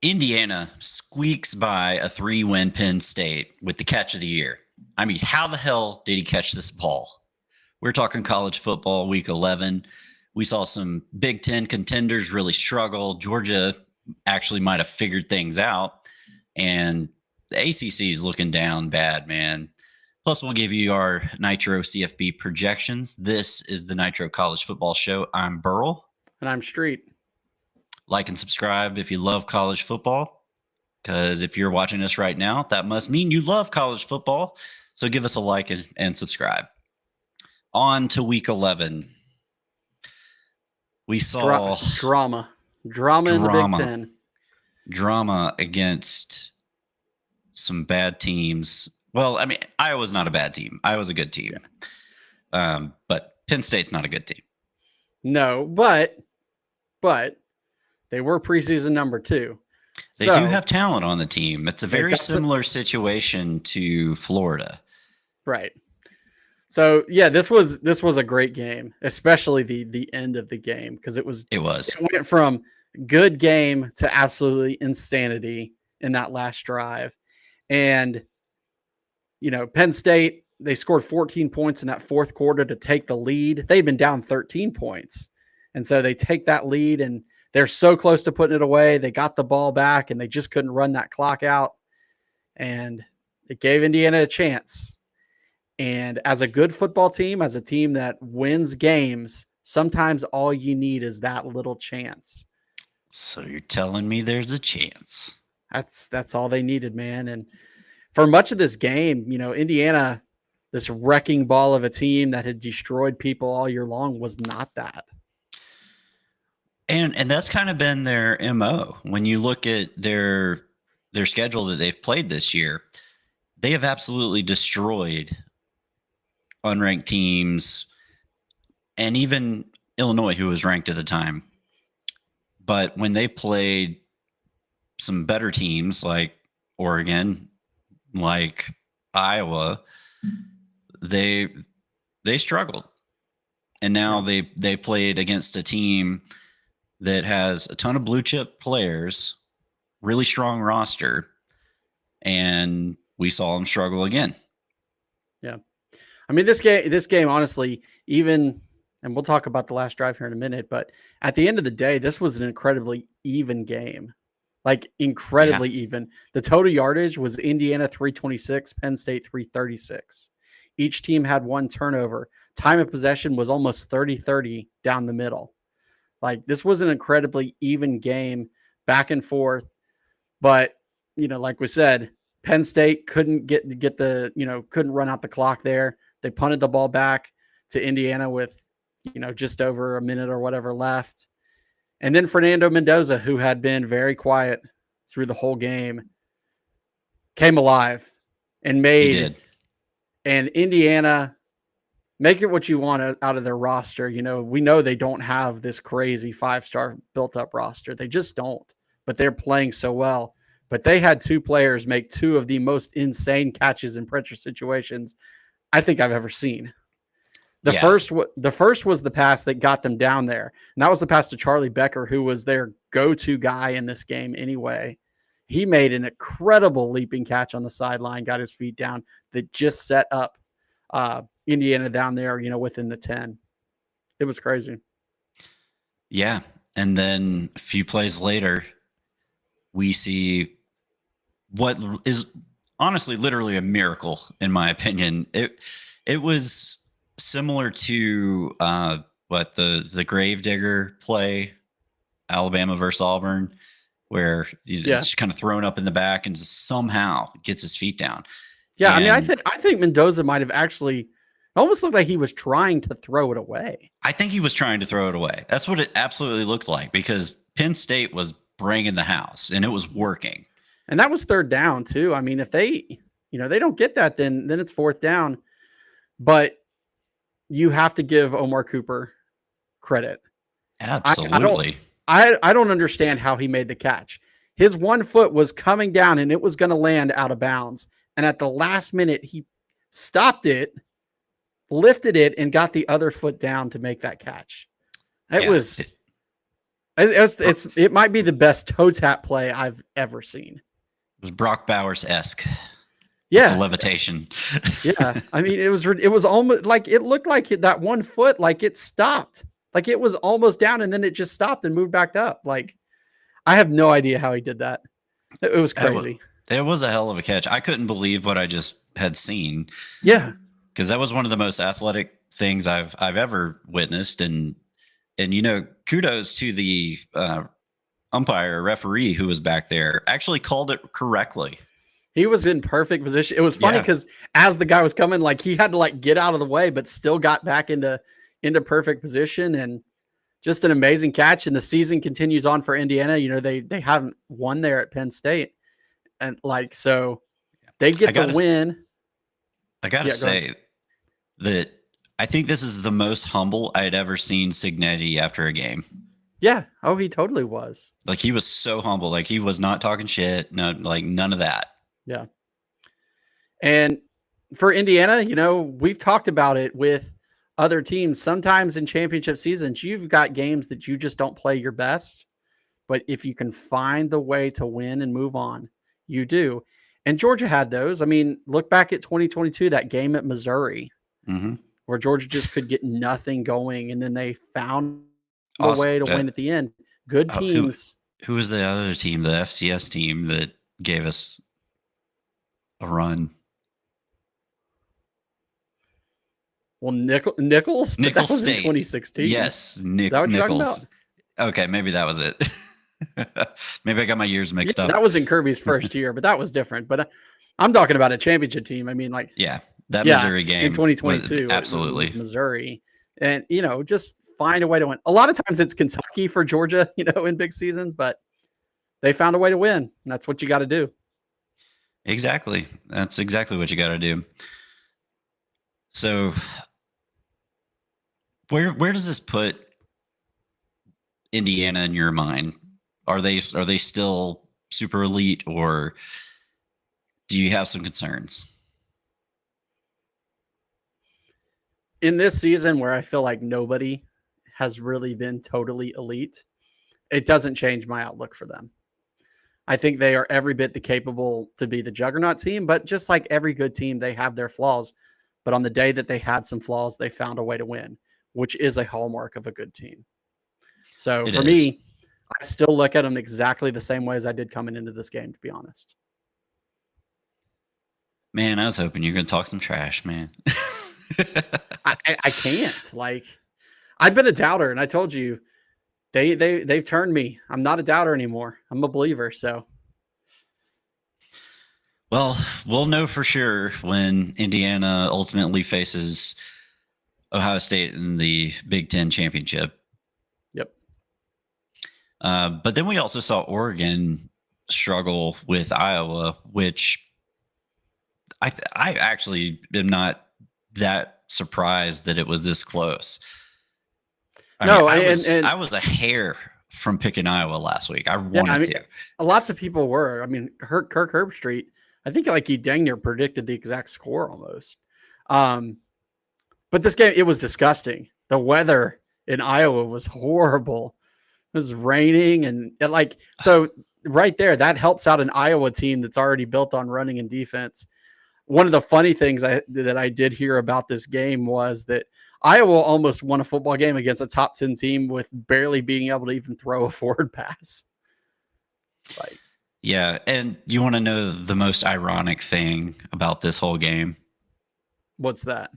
Indiana squeaks by a 3-win Penn State with the catch of the year. I mean, how the hell did he catch this ball? We're talking college football week 11. We saw some Big Ten contenders really struggle. Georgia actually might have figured things out. And the ACC is looking down bad, man. Plus, we'll give you our Nitro CFP projections. This is the Nitro College Football Show. I'm Burl. And I'm Street. Like and subscribe if you love college football, because if you're watching us right now, that must mean you love college football. So give us a like and subscribe. On to week 11. We saw drama in the Big Ten. Drama against some bad teams. Well, I mean, Iowa's not a bad team. Iowa's a good team. But Penn State's not a good team. No, but they were preseason number 2. They do have talent on the team. It's a very similar situation to Florida. Right. So, yeah, this was a great game, especially the end of the game, because it went from good game to absolutely insanity in that last drive. And, you know, Penn State, they scored 14 points in that fourth quarter to take the lead. They'd been down 13 points. And so they take that lead, and they're so close to putting it away. They got the ball back, and they just couldn't run that clock out. And it gave Indiana a chance. And as a good football team, as a team that wins games, sometimes all you need is that little chance. So you're telling me there's a chance. That's all they needed, man. And for much of this game, you know, Indiana, this wrecking ball of a team that had destroyed people all year long, was not that. And that's kind of been their MO. When you look at their schedule that they've played this year, they have absolutely destroyed unranked teams, and even Illinois, who was ranked at the time. But when they played some better teams like Oregon, like Iowa, they struggled. And now they played against a team that has a ton of blue chip players, really strong roster, and we saw them struggle again. Yeah. I mean, this game, honestly, even, and we'll talk about the last drive here in a minute, but at the end of the day, this was an incredibly even game. Like, incredibly even. The total yardage was Indiana 326, Penn State 336. Each team had one turnover. Time of possession was almost 30-30 down the middle. Like, this was an incredibly even game, back and forth. But, you know, like we said, Penn State couldn't get the, you know, couldn't run out the clock there. They punted the ball back to Indiana with, you know, just over a minute or whatever left. And then Fernando Mendoza, who had been very quiet through the whole game, came alive and made, and Indiana, make it what you want out of their roster. You know, we know they don't have this crazy 5-star built up roster. They just don't, but they're playing so well. But they had 2 players make 2 of the most insane catches in pressure situations I think I've ever seen. The first was the pass that got them down there. And that was the pass to Charlie Becker, who was their go-to guy in this game anyway. He made an incredible leaping catch on the sideline, got his feet down, that just set up Indiana down there, you know, within the 10. It was crazy. Yeah. And then a few plays later, we see what is honestly literally a miracle, in my opinion. It was similar to the Gravedigger play, Alabama versus Auburn, where it's just kind of thrown up in the back and just somehow gets his feet down. Yeah, and I mean, I think Mendoza might have actually almost looked like he was trying to throw it away. I think he was trying to throw it away. That's what it absolutely looked like, because Penn State was bringing the house and it was working. And that was 3rd down too. I mean, if they, you know, they don't get that, then it's 4th down. But you have to give Omar Cooper credit. Absolutely. I don't understand how he made the catch. His one foot was coming down and it was going to land out of bounds. And at the last minute, he stopped it, lifted it, and got the other foot down to make that catch. It was It might be the best toe tap play I've ever seen. It was Brock Bowers-esque. Yeah, the levitation. yeah. I mean, it was almost like it looked like that 1 foot, like it stopped, like it was almost down, and then it just stopped and moved back up. Like, I have no idea how he did that. It was crazy. It was a hell of a catch. I couldn't believe what I just had seen. Yeah, because that was one of the most athletic things I've ever witnessed, and kudos to the umpire referee who was back there, actually called it correctly. He was in perfect position. It was funny because as the guy was coming, like he had to like get out of the way, but still got back into perfect position, and just an amazing catch. And the season continues on for Indiana. They haven't won there at Penn State, and so they get the win. I gotta say that I think this is the most humble I had ever seen Cignetti after a game. Yeah. Oh, he totally was. Like, he was so humble. Like, he was not talking shit. No, like none of that. Yeah. And for Indiana, we've talked about it with other teams. Sometimes in championship seasons, you've got games that you just don't play your best. But if you can find the way to win and move on, you do. And Georgia had those. I mean, look back at 2022, that game at Missouri, where Georgia just could get nothing going. And then they found a way to win at the end. Good teams. Who was the other team, the FCS team that gave us a run? Well, Nichols State. That was in 2016. Yes, Nichols. Okay, maybe that was it. Maybe I got my years mixed up. That was in Kirby's first year, but that was different. But I'm talking about a championship team. I mean, that Missouri game in 2022, absolutely it was Missouri, and just find a way to win. A lot of times it's Kentucky for Georgia, in big seasons, but they found a way to win. And that's what you got to do. Exactly. That's exactly what you got to do. So where does this put Indiana in your mind? Are they still super elite, or do you have some concerns? In this season where I feel like nobody has really been totally elite, it doesn't change my outlook for them. I think they are every bit capable to be the juggernaut team, but just like every good team, they have their flaws. But on the day that they had some flaws, they found a way to win, which is a hallmark of a good team. So for me, I still look at them exactly the same way as I did coming into this game, to be honest. Man, I was hoping you're going to talk some trash, man. I can't. Like, I've been a doubter, and I told you, they've turned me. I'm not a doubter anymore. I'm a believer. So, well, we'll know for sure when Indiana ultimately faces Ohio State in the Big Ten championship. Yep. But then we also saw Oregon struggle with Iowa, which I actually am not that surprised that it was this close. I was a hair from picking Iowa last week. I wanted to. Lots of people were. I mean, Kirk Herbstreit, I think he dang near predicted the exact score almost. But this game, it was disgusting. The weather in Iowa was horrible. It was raining, and so right there, that helps out an Iowa team that's already built on running and defense. One of the funny things that I did hear about this game was that Iowa almost won a football game against a top 10 team with barely being able to even throw a forward pass. Yeah, and you want to know the most ironic thing about this whole game? What's that?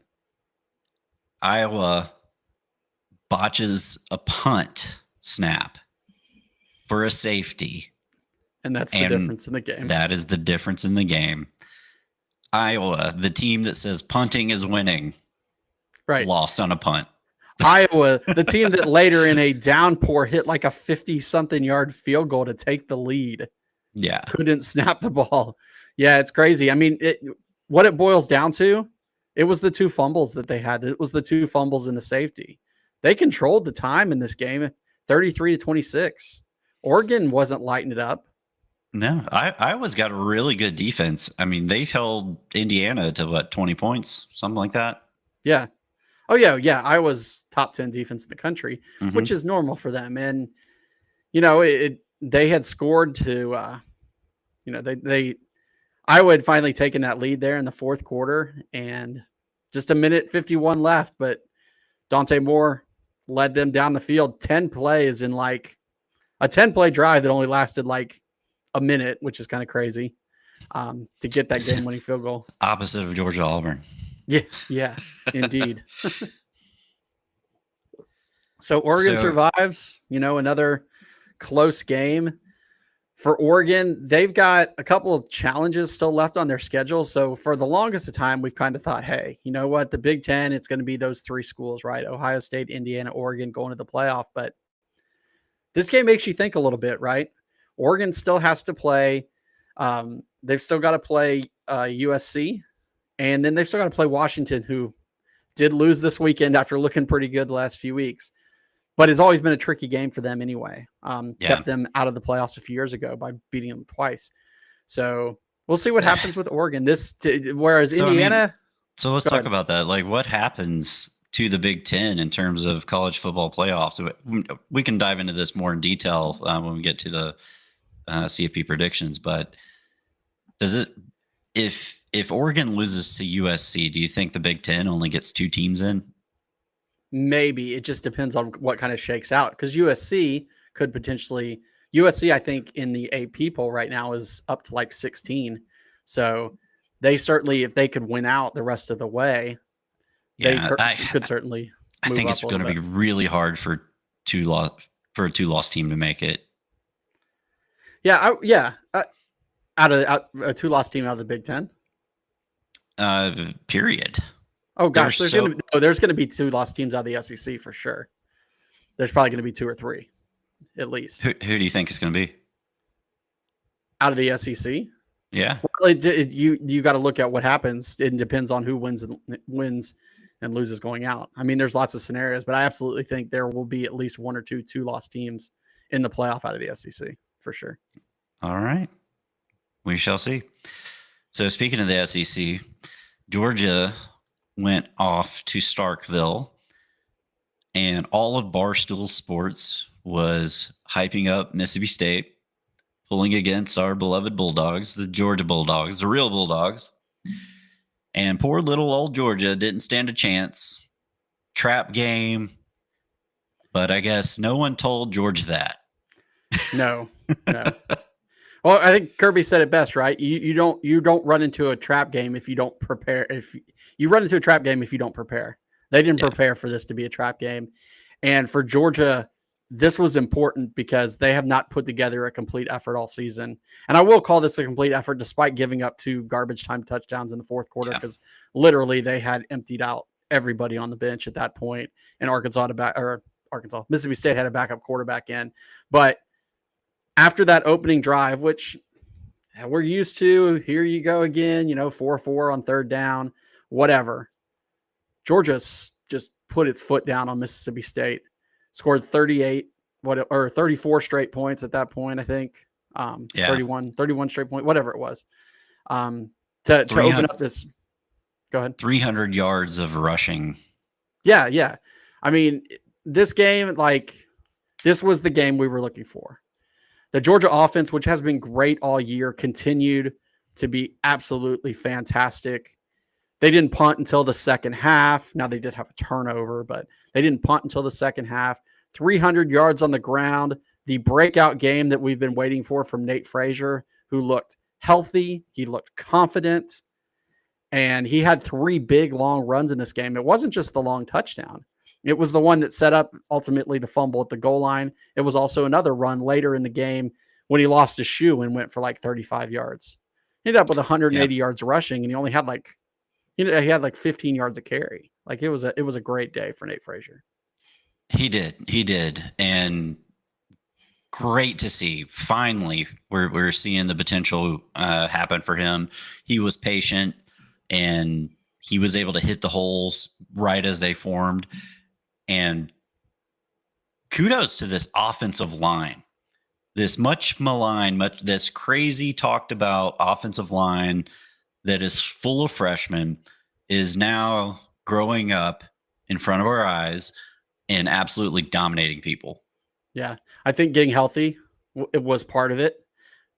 Iowa botches a punt snap for a safety. And that's the difference in the game. That is the difference in the game. Iowa, the team that says punting is winning, lost on a punt. Iowa, the team that later in a downpour hit like a 50-something yard field goal to take the lead. Yeah. Couldn't snap the ball. Yeah, it's crazy. I mean, what it boils down to, it was the 2 fumbles that they had. It was the 2 fumbles and the safety. They controlled the time in this game, 33-26. Oregon wasn't lighting it up. No, Iowa's got a really good defense. I mean, they held Indiana to 20 points, something like that. Yeah. Oh, yeah. Iowa's top 10 defense in the country, which is normal for them. And they had scored to, Iowa had finally taken that lead there in the fourth quarter, and just a minute 51 left, but Dante Moore led them down the field 10 plays in like a 10-play drive that only lasted like a minute, which is kind of crazy, to get that game-winning field goal. Opposite of Georgia Auburn. Yeah, indeed. So Oregon survives, another close game. For Oregon, they've got a couple of challenges still left on their schedule. So for the longest of time, we've kind of thought, hey, you know what? The Big Ten, it's going to be those three schools, right? Ohio State, Indiana, Oregon going to the playoff. But this game makes you think a little bit, right? Oregon still has to play. They've still got to play USC. And then they've still got to play Washington, who did lose this weekend after looking pretty good the last few weeks. But it's always been a tricky game for them anyway. Kept them out of the playoffs a few years ago by beating them twice. So we'll see what happens with Oregon. Whereas Indiana. So let's talk about that. Like, what happens to the Big Ten in terms of college football playoffs? We can dive into this more in detail when we get to the CFP predictions. But if Oregon loses to USC, do you think the Big Ten only gets 2 teams in? Maybe. It just depends on what kind of shakes out, because USC could potentially – USC, I think, in the AP poll right now is up to like 16. So they certainly, if they could win out the rest of the way, they could certainly I think it's going to be really hard for a two-loss team to make it. Yeah, out of a two-loss team out of the Big Ten? Period. Oh gosh, there's going to be 2 lost teams out of the SEC for sure. There's probably going to be 2 or 3, at least. Who do you think it's going to be out of the SEC? Yeah, well, you got to look at what happens. It depends on who wins and loses going out. I mean, there's lots of scenarios, but I absolutely think there will be at least 1 or 2 lost teams in the playoff out of the SEC for sure. All right, we shall see. So speaking of the SEC, Georgia went off to Starkville, and all of Barstool Sports was hyping up Mississippi State, pulling against our beloved Bulldogs, the Georgia Bulldogs, the real Bulldogs. And poor little old Georgia didn't stand a chance. Trap game. But I guess no one told Georgia that. No. Well, I think Kirby said it best, right? You don't run into a trap game if you don't prepare. If you run into a trap game if you don't prepare. They didn't prepare for this to be a trap game. And for Georgia, this was important because they have not put together a complete effort all season. And I will call this a complete effort despite giving up 2 garbage time touchdowns in the fourth quarter, because literally they had emptied out everybody on the bench at that point. And Mississippi State had a backup quarterback in. But after that opening drive, which we're used to, here you go again, 4-4 on third down, whatever. Georgia just put its foot down on Mississippi State, scored 34 straight points at that point, I think. 31 straight points, whatever it was. To open up this. Go ahead. 300 yards of rushing. Yeah. I mean, this game, this was the game we were looking for. The Georgia offense, which has been great all year, continued to be absolutely fantastic. They didn't punt until the second half. Now, they did have a turnover, but they didn't punt until the second half. 300 yards on the ground. The breakout game that we've been waiting for from Nate Frazier, who looked healthy. He looked confident. And he had 3 big, long runs in this game. It wasn't just the long touchdown. It was the one that set up ultimately the fumble at the goal line. It was also another run later in the game when he lost his shoe and went for 35 yards. He ended up with 180 yards rushing, and he only had he had 15 yards of carry. It was a great day for Nate Frazier. He did. And great to see. Finally, we're seeing the potential happen for him. He was patient, and he was able to hit the holes right as they formed. And kudos to this offensive line, this much maligned, this crazy talked about offensive line that is full of freshmen is now growing up in front of our eyes and absolutely dominating people. Yeah. I think getting healthy it was part of it.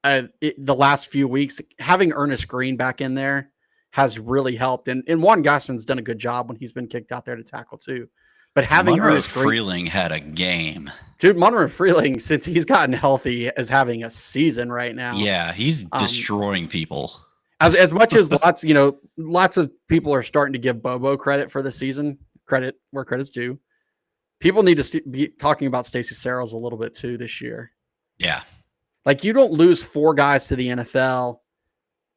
The last few weeks, having Ernest Green back in there has really helped. And Juan Gaston's done a good job when he's been kicked out there to tackle too. But having Monroe Ernest Green, Freeling had a game. dude, Monroe Freeling, since he's gotten healthy, is having a season right now. Yeah, he's destroying people. As much as lots of people are starting to give Bobo credit for the season, credit where credit's due. People need to be talking about Stacey Searles a little bit too this year. Yeah. Like, you don't lose 4 guys to the NFL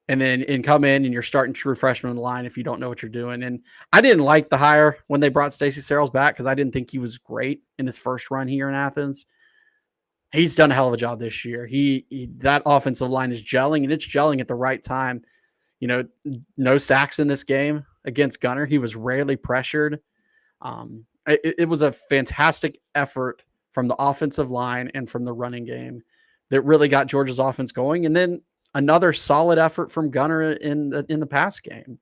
and then come in and you're starting true freshman in the line if you don't know what you're doing. And I didn't like the hire when they brought Stacey Searles back because I didn't think he was great in his first run here in Athens. He's done a hell of a job this year. That offensive line is gelling, and it's gelling at the right time. No sacks in this game against Gunner. He was rarely pressured. It was a fantastic effort from the offensive line and from the running game that really got Georgia's offense going. And then another solid effort from Gunner in the pass game.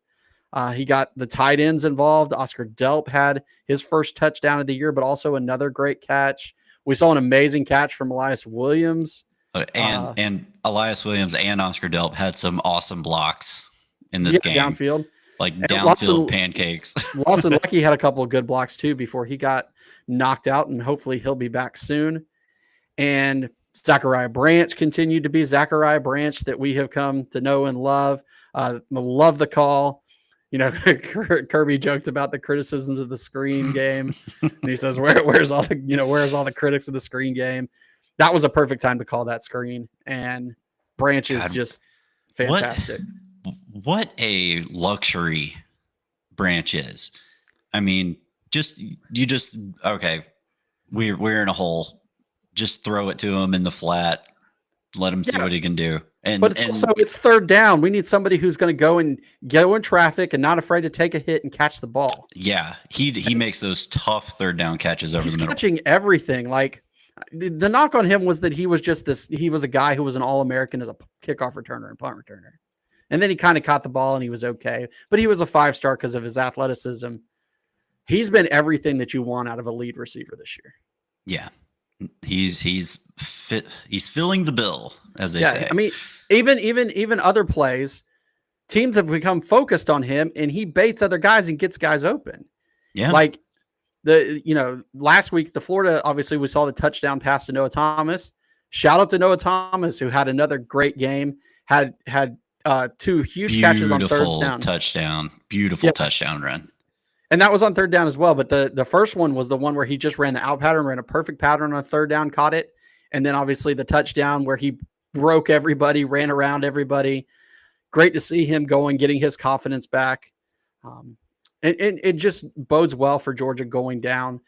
He got the tight ends involved. Oscar Delp had his first touchdown of the year, but also another great catch. We saw an amazing catch from Elias Williams. And Elias Williams and Oscar Delp had some awesome blocks in this game. Downfield. Like downfield pancakes. Lawson Lucky had a couple of good blocks too before he got knocked out, and hopefully he'll be back soon. And Zachariah Branch continued to be Zachariah Branch that we have come to know and love. Love the call. Kirby joked about the criticisms of the screen game, and he says, "Where's all the critics of the screen game?" That was a perfect time to call that screen, and Branch is just fantastic. What a luxury Branch is. I mean, okay, we're in a hole. Just throw it to him in the flat. Let him see what he can do. But it's third down. We need somebody who's going to go in traffic and not afraid to take a hit and catch the ball. Yeah, he makes those tough third down catches over the middle. He's catching everything. Like, the knock on him was that he was he was a guy who was an All-American as a kickoff returner and punt returner. And then he kind of caught the ball and he was okay. But he was a 5-star because of his athleticism. He's been everything that you want out of a lead receiver this year. Yeah. He's filling the bill, as they say. I mean, even other plays, teams have become focused on him, and he baits other guys and gets guys open. Yeah. Like last week, the Florida, obviously we saw the touchdown pass to Noah Thomas. Shout out to Noah Thomas, who had another great game, had 2 huge catches on third down. Beautiful touchdown run. And that was on third down as well. But the first one was the one where he just ran the out pattern, ran a perfect pattern on third down, caught it. And then obviously the touchdown where he broke everybody, ran around everybody. Great to see him getting his confidence back. And it just bodes well for Georgia going down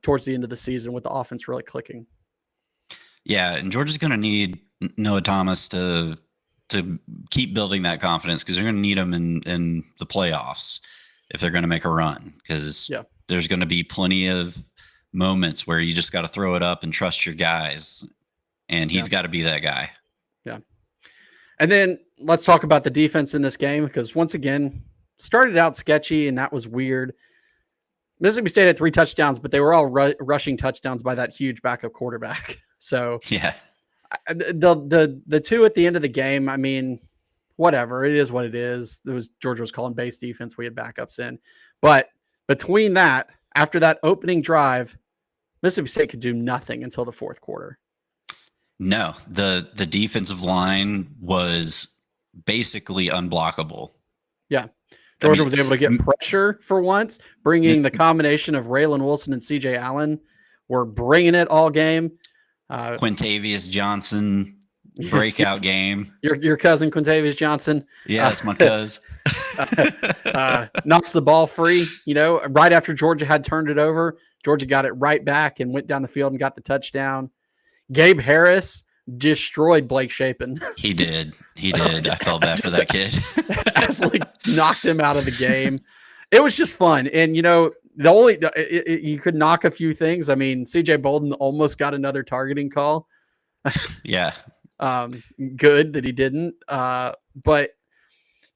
towards the end of the season with the offense really clicking. Yeah, and Georgia's going to need Noah Thomas to keep building that confidence because they're going to need him in the playoffs if they're going to make a run, because there's going to be plenty of moments where you just got to throw it up and trust your guys, and he's got to be that guy. Yeah. And then let's talk about the defense in this game, because once again, started out sketchy, and that was weird. Mississippi State had 3 touchdowns, but they were all rushing touchdowns by that huge backup quarterback. So yeah, the 2 at the end of the game, I mean, whatever. It is what it is. Georgia was calling base defense. We had backups in. But between that, after that opening drive, Mississippi State could do nothing until the fourth quarter. No, the defensive line was basically unblockable. Yeah. Georgia was able to get pressure for once, bringing the combination of Raylan Wilson and C.J. Allen. Were bringing it all game. Quintavious Johnson breakout game. Your cousin Quintavious Johnson. Yeah, that's my cousin. Knocks the ball free. Right after Georgia had turned it over, Georgia got it right back and went down the field and got the touchdown. Gabe Harris destroyed Blake Shapen. He did. I felt bad for that kid. Absolutely knocked him out of the game. It was just fun. And, you could knock a few things. I mean, CJ Bolden almost got another targeting call. Yeah. Good that he didn't. But,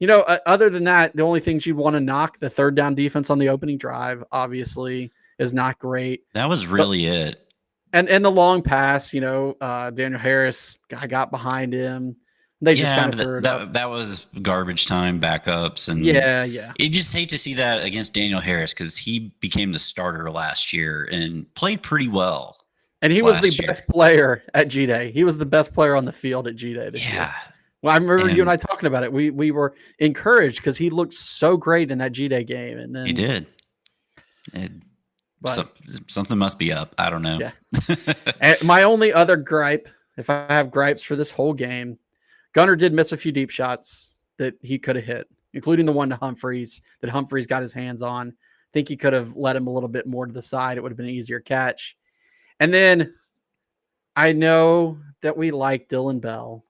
other than that, the only things you want to knock, the third down defense on the opening drive, obviously, is not great. That was really it. And the long pass, Daniel Harris, I got behind him. They just kind of threw it up. That was garbage time backups, and Yeah. you just hate to see that against Daniel Harris because he became the starter last year and played pretty well. And he was the best player at G-Day. He was the best player on the field at G-Day this year. Well, I remember you and I talking about it. We were encouraged because he looked so great in that G-Day game, and then he did. Something must be up. I don't know. Yeah. My only other gripe, if I have gripes for this whole game, Gunner did miss a few deep shots that he could have hit, including the one to Humphreys that Humphreys got his hands on. I think he could have let him a little bit more to the side. It would have been an easier catch. And then I know that we like Dylan Bell,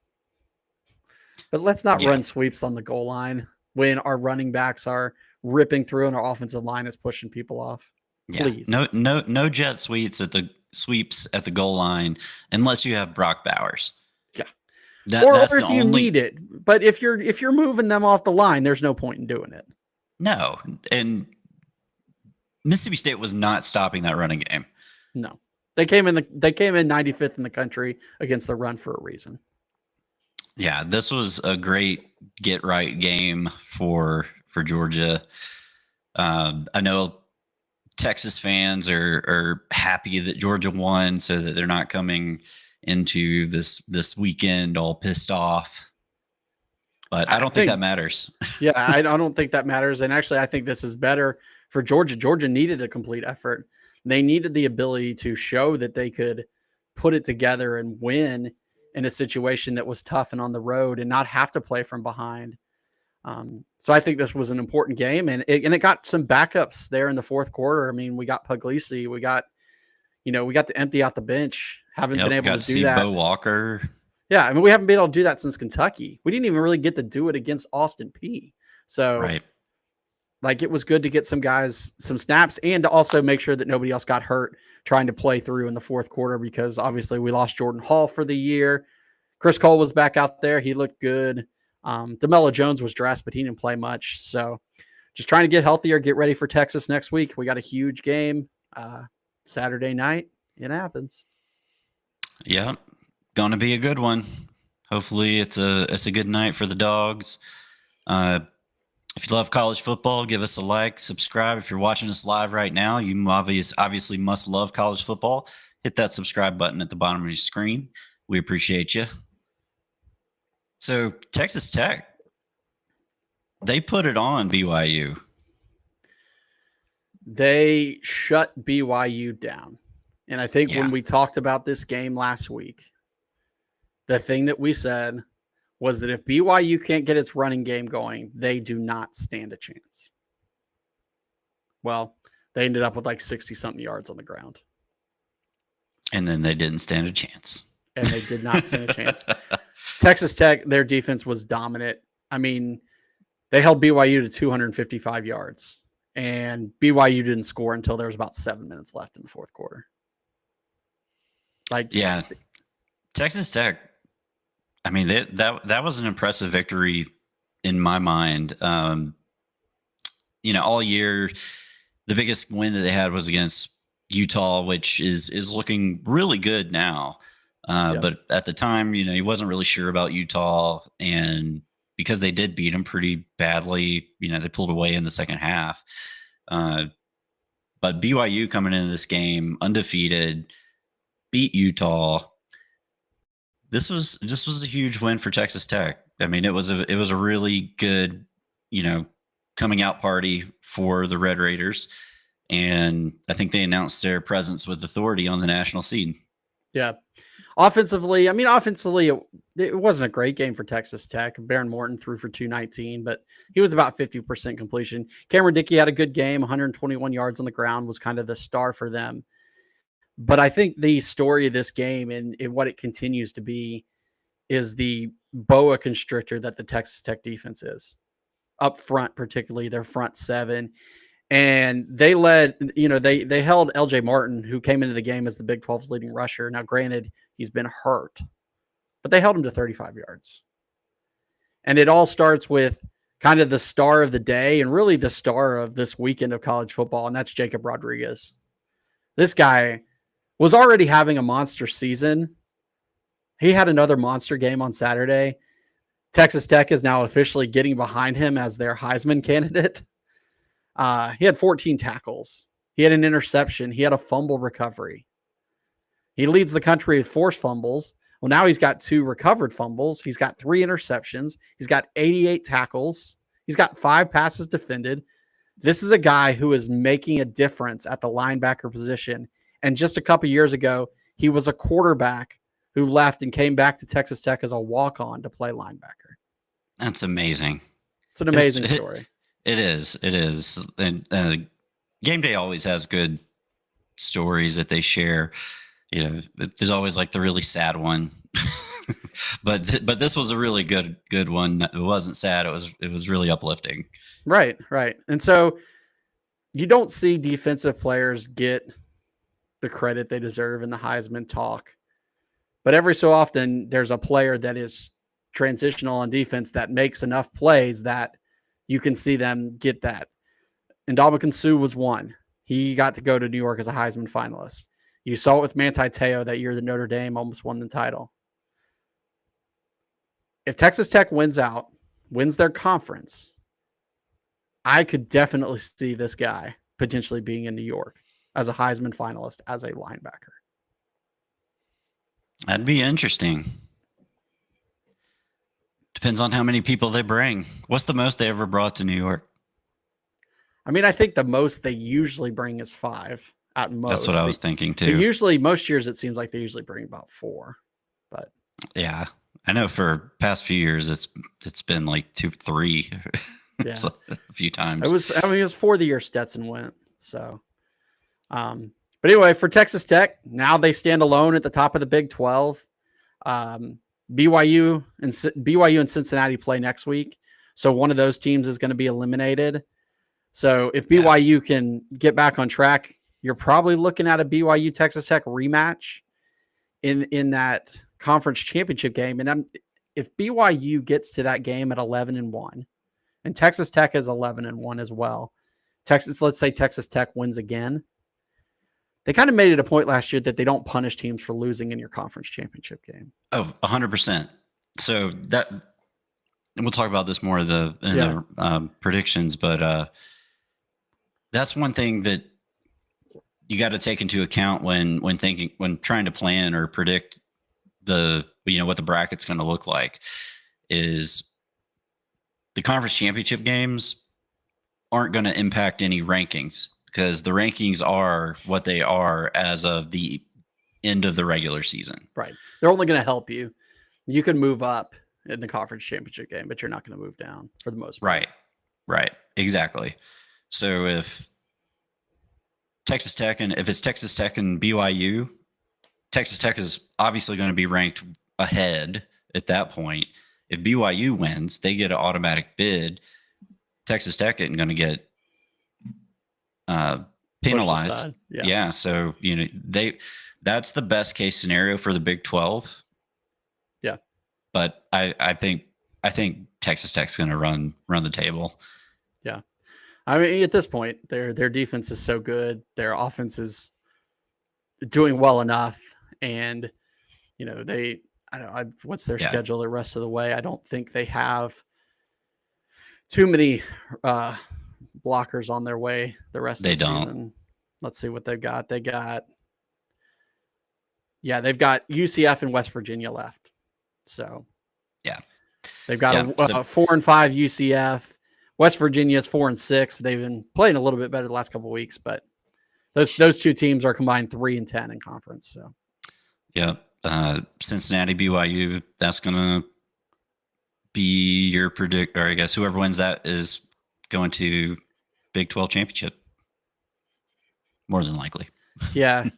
but let's not run sweeps on the goal line when our running backs are ripping through and our offensive line is pushing people off. Please. No jet sweeps at the goal line unless you have Brock Bowers. Yeah. Or if you need it. But if you're moving them off the line, there's no point in doing it. No. And Mississippi State was not stopping that running game. No. They came in 95th in the country against the run for a reason. Yeah, this was a great get right game for Georgia. I know Texas fans are happy that Georgia won so that they're not coming into this weekend all pissed off. But I don't think that matters. Yeah, I don't think that matters. And actually, I think this is better for Georgia. Georgia needed a complete effort. They needed the ability to show that they could put it together and win in a situation that was tough and on the road and not have to play from behind. So I think this was an important game, and it got some backups there in the fourth quarter. I mean, we got Puglisi, we got to empty out the bench. Haven't been able to do that. Bo Walker. Yeah, I mean, we haven't been able to do that since Kentucky. We didn't even really get to do it against Austin Peay. So, right. Like, it was good to get some guys some snaps and to also make sure that nobody else got hurt trying to play through in the fourth quarter, because obviously we lost Jordan Hall for the year. Chris Cole was back out there. He looked good. DeMello Jones was dressed, but he didn't play much. So just trying to get healthier, get ready for Texas next week. We got a huge game Saturday night in Athens. Yeah, gonna be a good one. Hopefully it's a good night for the Dogs. If you love college football, give us a like, subscribe. If you're watching us live right now, you obviously must love college football. Hit that subscribe button at the bottom of your screen. We appreciate you. So Texas Tech, they put it on BYU. They shut BYU down. And I think when we talked about this game last week, the thing that we said was that if BYU can't get its running game going, they do not stand a chance. Well, they ended up with like 60-something yards on the ground. And then they didn't stand a chance. And they did not stand a chance. Texas Tech, their defense was dominant. I mean, they held BYU to 255 yards. And BYU didn't score until there was about 7 minutes left in the fourth quarter. Texas Tech, I mean, that was an impressive victory in my mind. All year, the biggest win that they had was against Utah, which is looking really good now. But at the time, he wasn't really sure about Utah, and because they did beat them pretty badly, they pulled away in the second half. But BYU coming into this game undefeated, beat Utah. This was a huge win for Texas Tech. I mean, it was a really good, coming out party for the Red Raiders, and I think they announced their presence with authority on the national scene. Yeah. Offensively, it wasn't a great game for Texas Tech. Baron Morton threw for 219, but he was about 50% completion. Cameron Dickey had a good game, 121 yards on the ground, was kind of the star for them. But I think the story of this game and what it continues to be is the boa constrictor that the Texas Tech defense is. Up front, particularly their front seven. And they led, they held LJ Martin, who came into the game as the Big 12's leading rusher. Now, granted, he's been hurt, but they held him to 35 yards. And it all starts with kind of the star of the day and really the star of this weekend of college football, and that's Jacob Rodriguez. This guy was already having a monster season. He had another monster game on Saturday. Texas Tech is now officially getting behind him as their Heisman candidate. He had 14 tackles. He had an interception. He had a fumble recovery. He leads the country with forced fumbles. Well, now he's got 2 recovered fumbles. He's got 3 interceptions. He's got 88 tackles. He's got 5 passes defended. This is a guy who is making a difference at the linebacker position. And just a couple years ago, he was a quarterback who left and came back to Texas Tech as a walk-on to play linebacker. That's amazing. It's an amazing story. It is. It is. And Game Day always has good stories that they share. You know, there's always like the really sad one, but this was a really good one. It wasn't sad. It was really uplifting. Right. And so you don't see defensive players get the credit they deserve in the Heisman talk, but every so often there's a player that is transitional on defense that makes enough plays that you can see them get that. And Ndamukong Suh was one. He got to go to New York as a Heisman finalist. You saw it with Manti Te'o that year that Notre Dame almost won the title. If Texas Tech wins their conference, I could definitely see this guy potentially being in New York as a Heisman finalist as a linebacker. That'd be interesting. Depends on how many people they bring. What's the most they ever brought to New York? I mean, I think the most they usually bring is 5 at most. That's what I was thinking too. Usually, most years it seems like they usually bring about 4. But yeah, I know for past few years it's been like 2, 3. Yeah, so, a few times. It was for the year Stetson went. So, but anyway, for Texas Tech, now they stand alone at the top of the Big 12. BYU and Cincinnati play next week, so one of those teams is going to be eliminated. So if BYU can get back on track, you're probably looking at a BYU Texas Tech rematch in that conference championship game. And if BYU gets to that game at 11-1, and Texas Tech is 11-1 as well, let's say Texas Tech wins again. They kind of made it a point last year that they don't punish teams for losing in your conference championship game. Oh, 100%. So that we'll talk about this more in the predictions, but that's one thing that you got to take into account when trying to plan or predict what the bracket's going to look like. Is the conference championship games aren't going to impact any rankings, because the rankings are what they are as of the end of the regular season. Right. They're only going to help you. You can move up in the conference championship game, but you're not going to move down for the most part. Right. Exactly. So if it's Texas Tech and BYU, Texas Tech is obviously going to be ranked ahead at that point. If BYU wins, they get an automatic bid. Texas Tech isn't going to get penalized. Yeah. So, that's the best case scenario for the Big 12. Yeah. But I think Texas Tech's going to run the table. Yeah. I mean, at this point, their defense is so good. Their offense is doing well enough. And, what's their schedule the rest of the way? I don't think they have too many blockers on their way the rest of the season. Let's see what they've got. They've got UCF and West Virginia left. So they've got a 4-5 UCF. West Virginia is 4-6. They've been playing a little bit better the last couple of weeks, but those two teams are combined 3-10 in conference. So Cincinnati, BYU, that's gonna be your predict, or I guess whoever wins that is going to Big 12 championship. More than likely. Yeah.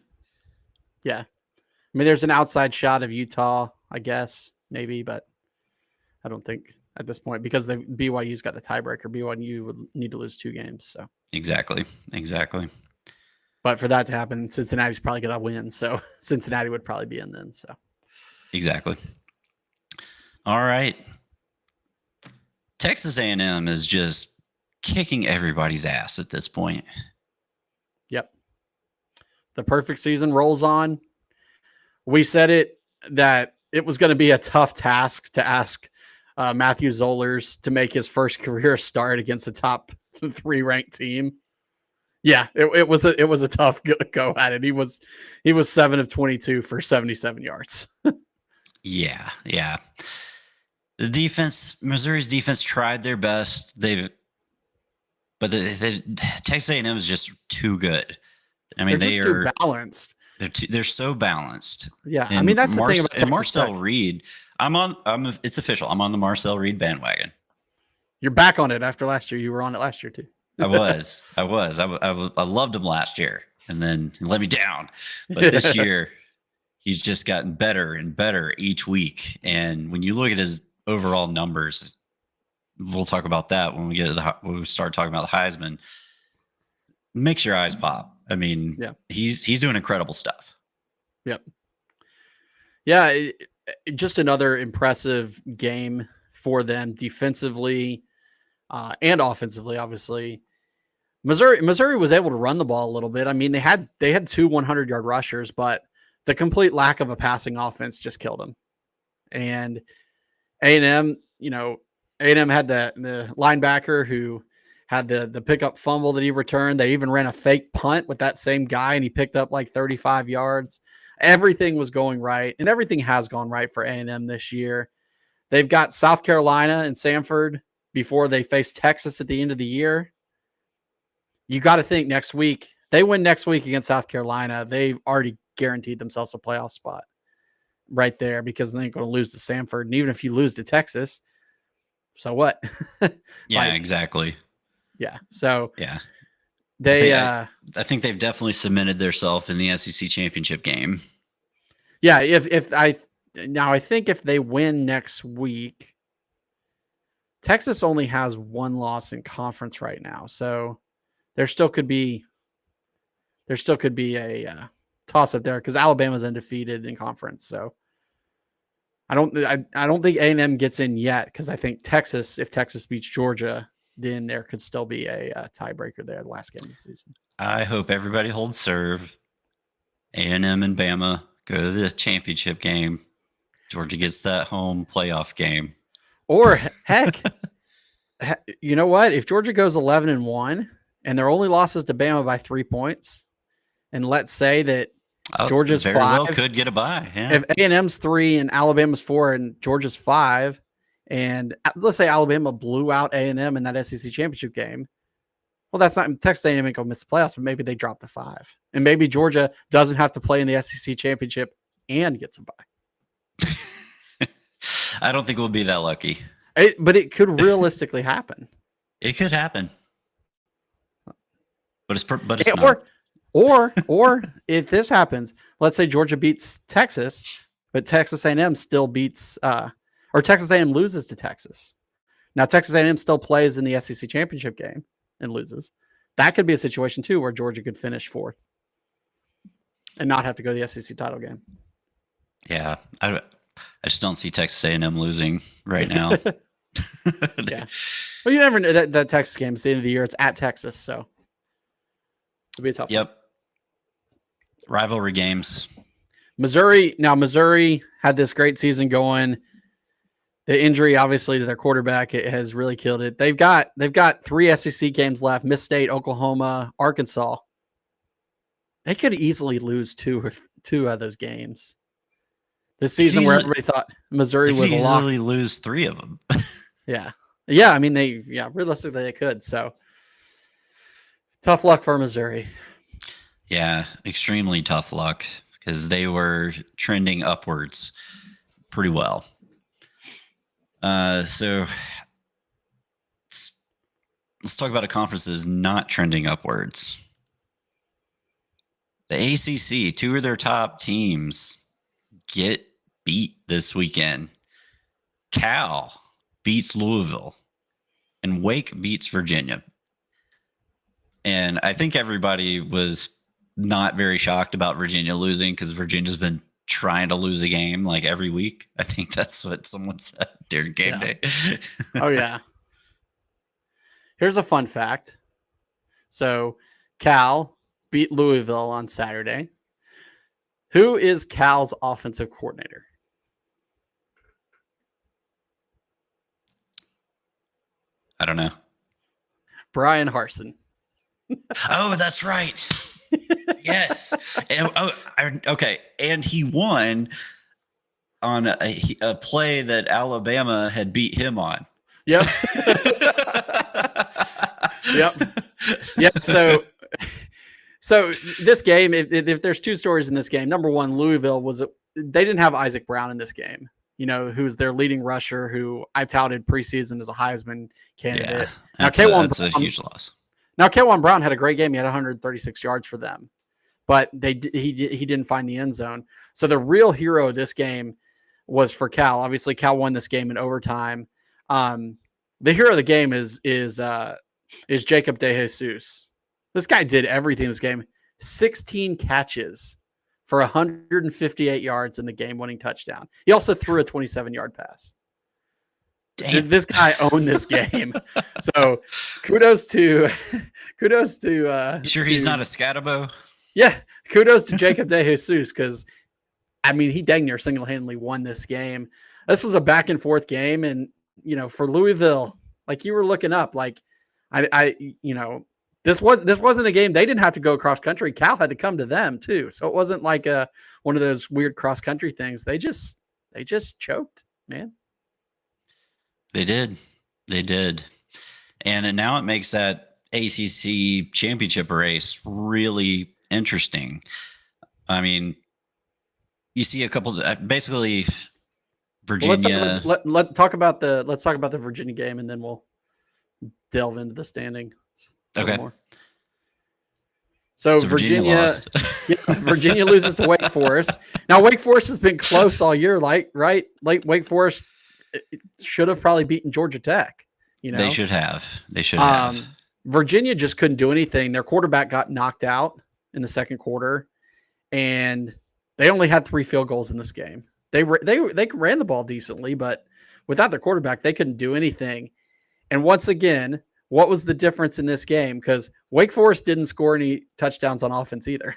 I mean, there's an outside shot of Utah, I guess, maybe, but I don't think at this point, because BYU's got the tiebreaker. BYU would need to lose 2 games. So Exactly. But for that to happen, Cincinnati's probably going to win. So Cincinnati would probably be in then. So exactly. All right. Texas A&M is just kicking everybody's ass at this point. Yep. The perfect season rolls on. We said that it was going to be a tough task to ask Matthew Zollers to make his first career start against a top 3 ranked team. Yeah, it was a tough go at it. He was 7 of 22 for 77 yards. Yeah. The defense, Missouri's defense tried their best. But Texas A&M is just too good. I mean, they're too balanced. They're so balanced. Yeah, and I mean that's the thing about Texas Marcel Tech. Reed. It's official. I'm on the Marcel Reed bandwagon. You're back on it after last year. You were on it last year too. I was. I loved him last year, and then he let me down. But this year, he's just gotten better and better each week. And when you look at his overall numbers, we'll talk about that when we start talking about the Heisman. Makes your eyes pop. I mean, he's doing incredible stuff. Yep. Yeah, just another impressive game for them defensively and offensively. Obviously, Missouri was able to run the ball a little bit. I mean, they had 2 100-yard rushers, but the complete lack of a passing offense just killed them. And A&M, A&M had the linebacker who had the pickup fumble that he returned. They even ran a fake punt with that same guy, and he picked up like 35 yards. Everything was going right, and everything has gone right for A&M this year. They've got South Carolina and Samford before they face Texas at the end of the year. You got to think next week, they win next week against South Carolina, they've already guaranteed themselves a playoff spot right there because they ain't going to lose to Samford. And even if you lose to Texas, so what? Yeah, exactly. Yeah. So yeah, I think they've definitely cemented themselves in the SEC championship game. Yeah. I think if they win next week, Texas only has 1 loss in conference right now. So there still could be a toss up there because Alabama's undefeated in conference. So I don't think A&M gets in yet because I think if Texas beats Georgia, then there could still be a tiebreaker there the last game of the season. I hope everybody holds serve. A&M and Bama go to the championship game. Georgia gets that home playoff game. Or heck, you know what? If Georgia goes 11-1 and their only losses to Bama by 3 points, and let's say that Georgia's very 5, well could get a bye. Yeah. If A&M's 3 and Alabama's 4 and Georgia's 5, and let's say Alabama blew out A&M in that SEC championship game, well, that's not Texas A&M ain't gonna miss the playoffs, but maybe they drop to 5, and maybe Georgia doesn't have to play in the SEC championship and gets a bye. I don't think we'll be that lucky, but it could realistically happen. It could happen, but it's not. Or if this happens, let's say Georgia beats Texas, but Texas A&M still beats, or Texas A&M loses to Texas. Now Texas A&M still plays in the SEC championship game and loses. That could be a situation too where Georgia could finish 4th and not have to go to the SEC title game. Yeah, I just don't see Texas A&M losing right now. Yeah, well, you never know that Texas game. It's the end of the year. It's at Texas, so it'll be a tough. Yep. One. Rivalry games. Missouri had this great season going. The injury, obviously, to their quarterback, it has really killed it. They've got 3 SEC games left: Miss State, Oklahoma, Arkansas. They could easily lose two of those games this season, where everybody thought Missouri was a lock. Easily lose 3 of them. Yeah. I mean, realistically they could. So tough luck for Missouri. Yeah, extremely tough luck because they were trending upwards pretty well. So let's talk about a conference that is not trending upwards. The ACC, 2 of their top teams get beat this weekend. Cal beats Louisville, and Wake beats Virginia. And I think everybody was not very shocked about Virginia losing because Virginia's been trying to lose a game like every week. I think that's what someone said during game day. Oh, yeah. Here's a fun fact. So Cal beat Louisville on Saturday. Who is Cal's offensive coordinator? I don't know. Brian Harsin. Oh, that's right. Yes. Okay. And he won on a play that Alabama had beat him on. Yep. Yep. Yep. So this game, if there's two stories in this game, number one, Louisville they didn't have Isaac Brown in this game, who's their leading rusher, who I touted preseason as a Heisman candidate. Yeah, that's a huge loss. Now, K'Wan Brown had a great game. He had 136 yards for them, but he didn't find the end zone. So the real hero of this game was for Cal. Obviously, Cal won this game in overtime. The hero of the game is Jacob DeJesus. This guy did everything in this game. 16 catches for 158 yards in the game-winning touchdown. He also threw a 27-yard pass. Damn. This guy owned this game. So kudos to he's not a Scatabo? Yeah, kudos to Jacob DeJesus, because he dang near single-handedly won this game. This was a back and forth game, and for Louisville, like you were looking up, like this wasn't a game they didn't have to go cross country. Cal had to come to them too, so it wasn't like one of those weird cross country things. They just choked, man. They did, and now it makes that ACC championship race really interesting. I mean, you see a couple, basically Virginia. Well, let's talk about the Virginia game, and then we'll delve into the standing. Okay. More. So Virginia Virginia loses to Wake Forest. Now Wake Forest has been close all year, right? Like Wake Forest should have probably beaten Georgia Tech. They should have. Virginia just couldn't do anything. Their quarterback got knocked out in the second quarter, and they only had 3 field goals in this game. They ran the ball decently, but without their quarterback, they couldn't do anything. And once again, what was the difference in this game? Because Wake Forest didn't score any touchdowns on offense either.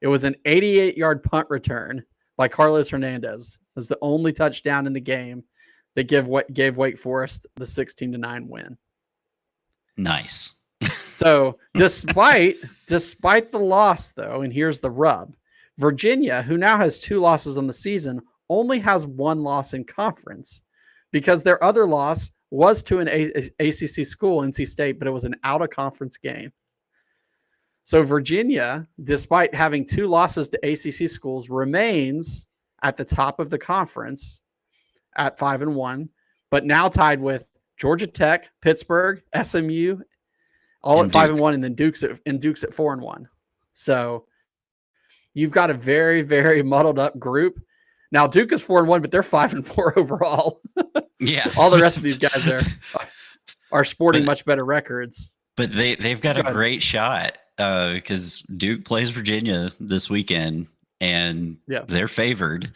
It was an 88-yard punt return by Carlos Hernandez. It was the only touchdown in the game that gave Wake Forest the 16-9 win. Nice. So despite the loss, though, and here's the rub, Virginia, who now has 2 losses on the season, only has 1 loss in conference, because their other loss was to an ACC school, NC State, but it was an out-of-conference game. So Virginia, despite having 2 losses to ACC schools, remains at the top of the conference at 5-1, but now tied with Georgia Tech, Pittsburgh, SMU, all at 5-1, and then Duke's at 4-1. So you've got a very, very muddled up group. Now Duke is 4-1, but they're 5-4 overall. Yeah. All the rest of these guys are sporting much better records. But they've got a great shot because Duke plays Virginia this weekend, and they're favored.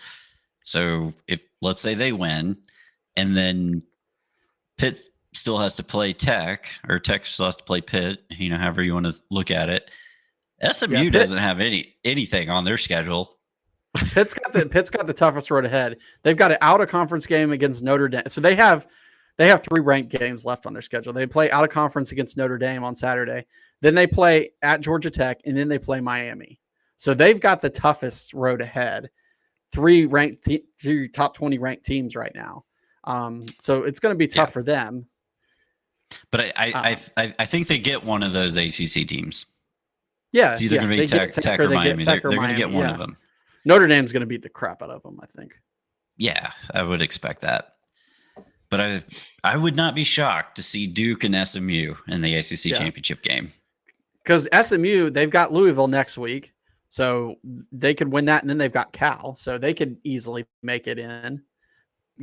So if let's say they win, and then Pitt still has to play Tech, or Tech still has to play Pitt, however you want to look at it. SMU doesn't have anything on their schedule. Pitt's got the toughest road ahead. They've got an out of conference game against Notre Dame. So they have 3 ranked games left on their schedule. They play out of conference against Notre Dame on Saturday. Then they play at Georgia Tech, and then they play Miami. So they've got the toughest road ahead. 3 top 20 ranked teams right now. So it's going to be tough for them. But I think they get one of those ACC teams. Yeah, it's either going to be Tech or Miami. They're going to get one of them. Notre Dame's going to beat the crap out of them, I think. Yeah, I would expect that. But I would not be shocked to see Duke and SMU in the ACC championship game. Because SMU, they've got Louisville next week, so they could win that, and then they've got Cal, so they could easily make it in,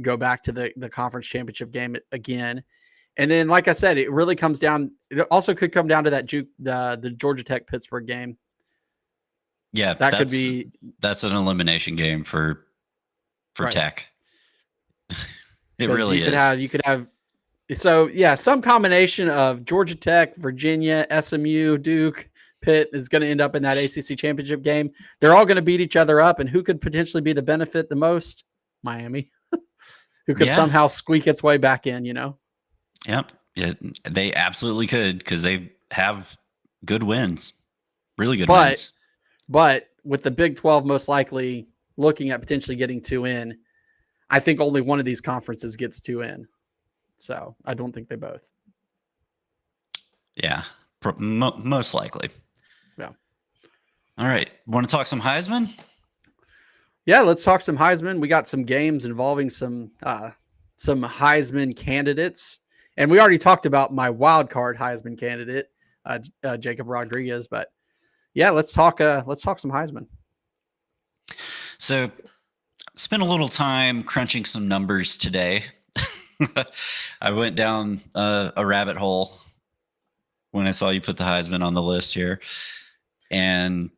go back to the conference championship game again. And then, like I said, it really comes down. It also could come down to that the Georgia Tech Pittsburgh game. Yeah, that's an elimination game for Tech. It really is. You could have some combination of Georgia Tech, Virginia, SMU, Duke, Pitt is going to end up in that ACC championship game. They're all going to beat each other up, and who could potentially be the benefit the most? Miami, who could somehow squeak its way back in, you know? Yep. Yeah, they absolutely could because they have good wins, really good wins. But with the Big 12 most likely looking at potentially getting 2 in, I think only one of these conferences gets 2 in. So I don't think they both. Yeah, most likely. Yeah. All right. Want to talk some Heisman? Yeah, let's talk some Heisman. We got some games involving some Heisman candidates. And we already talked about my wild card Heisman candidate, Jacob Rodriguez. But yeah, let's talk some Heisman. So spent a little time crunching some numbers today. I went down a rabbit hole when I saw you put the Heisman on the list here. And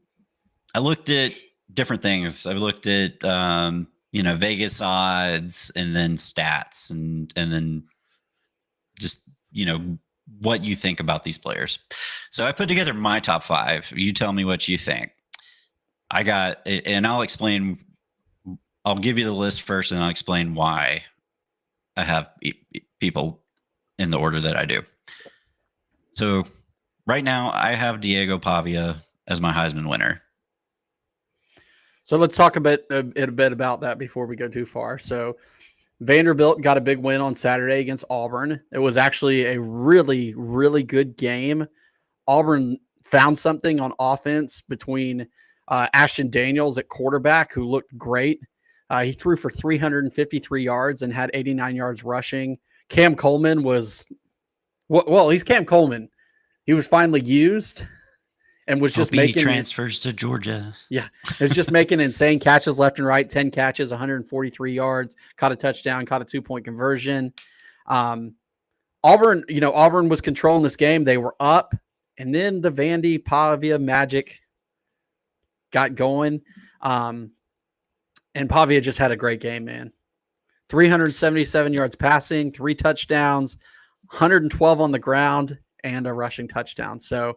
I looked at different things. I looked at, Vegas odds and then stats and then just, what you think about these players. So I put together my top 5. You tell me what you think. And I'll give you the list first and I'll explain why I have people in the order that I do. So right now I have Diego Pavia as my Heisman winner. So let's talk a bit about that before we go too far. So Vanderbilt got a big win on Saturday against Auburn. It was actually a really, really good game. Auburn found something on offense between Ashton Daniels at quarterback, who looked great. He threw for 353 yards and had 89 yards rushing. Cam Coleman was, he's Cam Coleman. He was finally used and was just making transfers to Georgia. Yeah, it was just making insane catches left and right. 10 catches, 143 yards, caught a touchdown, caught a 2-point conversion. Auburn was controlling this game. They were up, and then the Vandy Pavia magic got going. And Pavia just had a great game, man. 377 yards passing, 3 touchdowns, 112 on the ground, and a rushing touchdown. So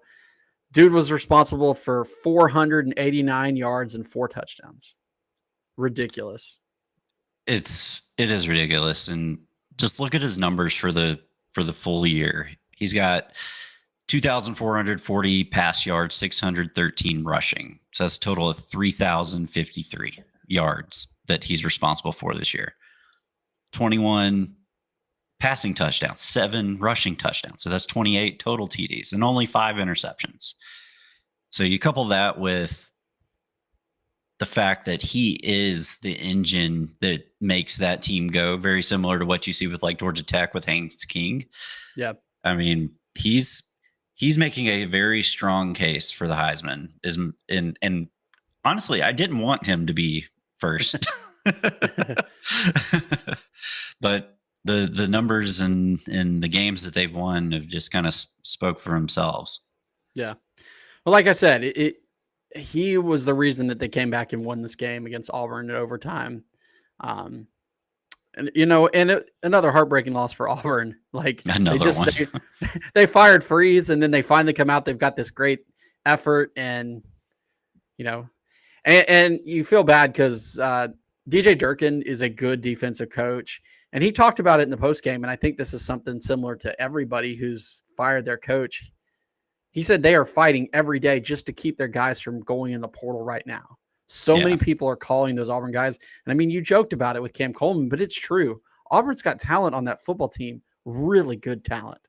dude was responsible for 489 yards and 4 touchdowns. Ridiculous. It is ridiculous. And just look at his numbers for the full year. He's got 2,440 pass yards, 613 rushing. So that's a total of 3,053 yards that he's responsible for this year. 21 passing touchdowns, 7 rushing touchdowns. So that's 28 total TDs and only 5 interceptions. So you couple that with the fact that he is the engine that makes that team go, very similar to what you see with like Georgia Tech with Haynes King. Yeah. I mean, he's making a very strong case for the Heisman. And honestly, I didn't want him to be first. But the numbers and the games that they've won have just kind of spoke for themselves. Yeah. Well, like I said, he was the reason that they came back and won this game against Auburn in overtime. And another heartbreaking loss for Auburn. Like they fired Freeze, and then they finally come out. They've got this great effort, and and you feel bad because DJ Durkin is a good defensive coach, and he talked about it in the post game. And I think this is something similar to everybody who's fired their coach. He said they are fighting every day just to keep their guys from going in the portal right now. So many people are calling those Auburn guys. And I mean, you joked about it with Cam Coleman, but it's true. Auburn's got talent on that football team, really good talent.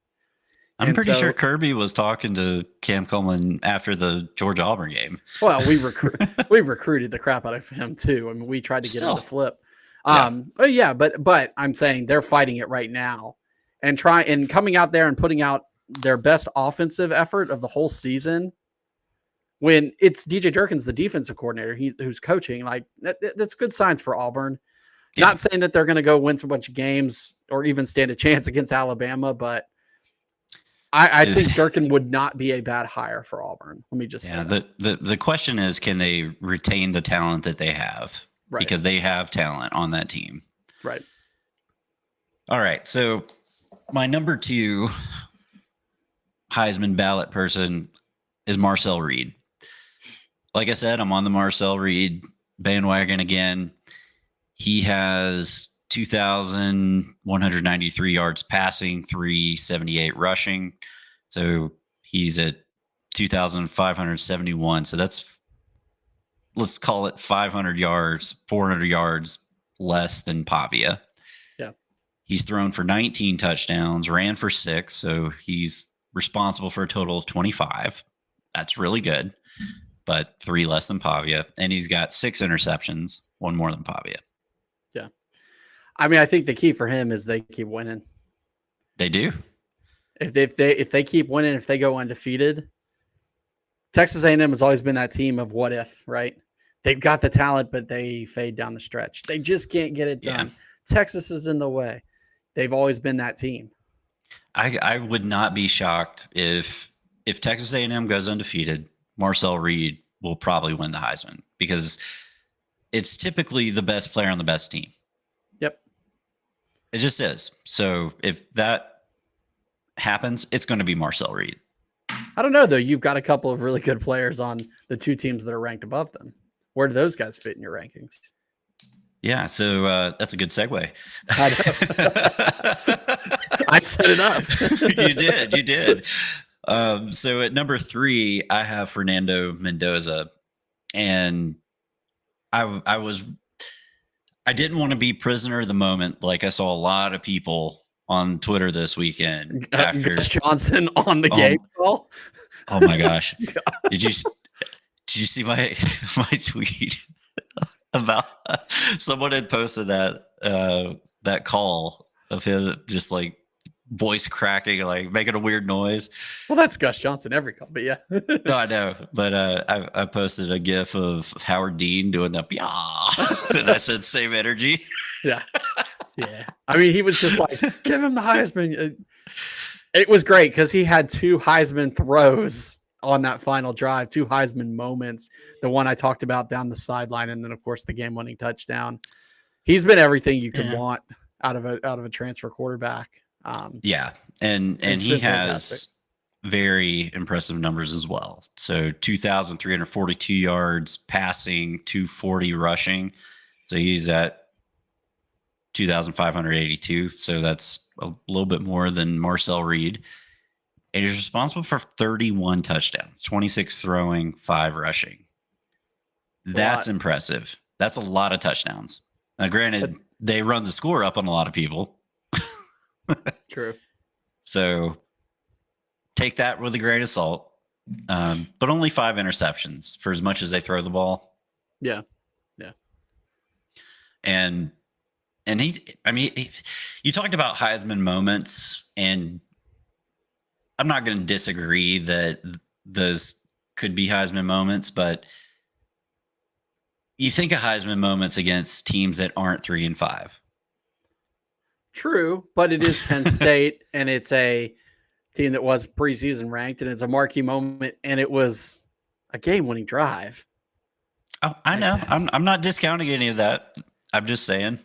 I'm pretty sure Kirby was talking to Cam Coleman after the Georgia Auburn game. Well, we recruited the crap out of him too. I mean, we tried to get him to flip. But I'm saying they're fighting it right now and coming out there and putting out their best offensive effort of the whole season. When it's DJ Durkin's the defensive coordinator, who's coaching, like that's good signs for Auburn. Yeah. Not saying that they're going to go win some bunch of games or even stand a chance against Alabama, but I think Durkin would not be a bad hire for Auburn. Let me just say that. The question is, can they retain the talent that they have? Right. Because they have talent on that team. Right. All right. So my number 2 Heisman ballot person is Marcel Reed. Like I said, I'm on the Marcel Reed bandwagon again. He has 2,193 yards passing, 378 rushing. So he's at 2,571. So that's, let's call it 500 yards, 400 yards less than Pavia. Yeah. He's thrown for 19 touchdowns, ran for 6. So he's responsible for a total of 25. That's really good, but 3 less than Pavia. And he's got 6 interceptions, 1 more than Pavia. Yeah. I mean, I think the key for him is they keep winning. They do. If they keep winning, if they go undefeated, Texas A&M has always been that team of what if, right? They've got the talent, but they fade down the stretch. They just can't get it done. Yeah. Texas is in the way. They've always been that team. I would not be shocked if Texas A&M goes undefeated, Marcel Reed will probably win the Heisman because it's typically the best player on the best team. Yep. It just is. So if that happens, it's going to be Marcel Reed. I don't know, though. You've got a couple of really good players on the 2 teams that are ranked above them. Where do those guys fit in your rankings? Yeah, so that's a good segue. I set it up. You did. So at number 3, I have Fernando Mendoza, and I didn't want to be prisoner of the moment. Like I saw a lot of people on Twitter this weekend after Gus Johnson on the game call. Oh my gosh! Did you see my tweet about someone had posted that call of him just like voice cracking, like making a weird noise? Well, that's Gus Johnson every call, but yeah. No, I know, but I posted a GIF of Howard Dean doing the yeah, and I said same energy. Yeah. Yeah. I mean, he was just like, give him the Heisman. It was great because he had 2 Heisman throws on that final drive, 2 Heisman moments. The one I talked about down the sideline, and then of course the game-winning touchdown. He's been everything you could want out of a transfer quarterback. Yeah, and he has very impressive numbers as well. So 2,342 yards passing, 240 rushing. So he's at 2,582. So that's a little bit more than Marcel Reed. And he's responsible for 31 touchdowns, 26 throwing, 5 rushing. That's impressive. That's a lot of touchdowns. Now, granted, they run the score up on a lot of people. True. So take that with a grain of salt. But only 5 interceptions for as much as they throw the ball. Yeah. Yeah. And you talked about Heisman moments, and I'm not going to disagree that those could be Heisman moments, but you think of Heisman moments against teams that aren't 3 and 5. True, but it is Penn State, and it's a team that was preseason ranked, and it's a marquee moment, and it was a game-winning drive. Oh, I know. I'm not discounting any of that. I'm just saying.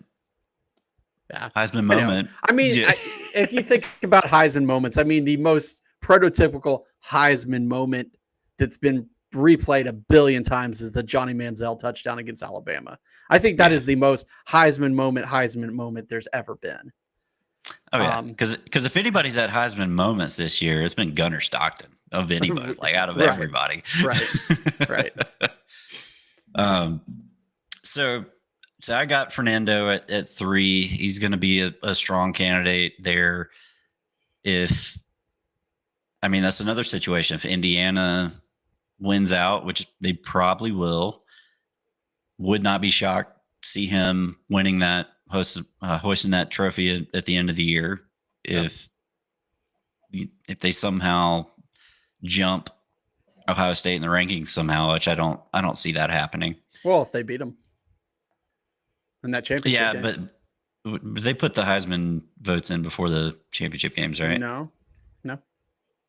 Yeah. Heisman moment. I mean, yeah. If you think about Heisman moments, I mean, the most prototypical Heisman moment that's been replayed a billion times is the Johnny Manziel touchdown against Alabama. I think that is the most Heisman moment there's ever been. Oh yeah, because if anybody's had Heisman moments this year, it's been Gunnar Stockton of anybody, like out of everybody. Right. So I got Fernando at 3. He's going to be a strong candidate there. That's another situation. If Indiana wins out, which they probably will, would not be shocked to see him winning that, hoisting that trophy at the end of the year. If they somehow jump Ohio State in the rankings somehow, which I don't see that happening. Well, if they beat them in that championship game. But they put the Heisman votes in before the championship games, right? No.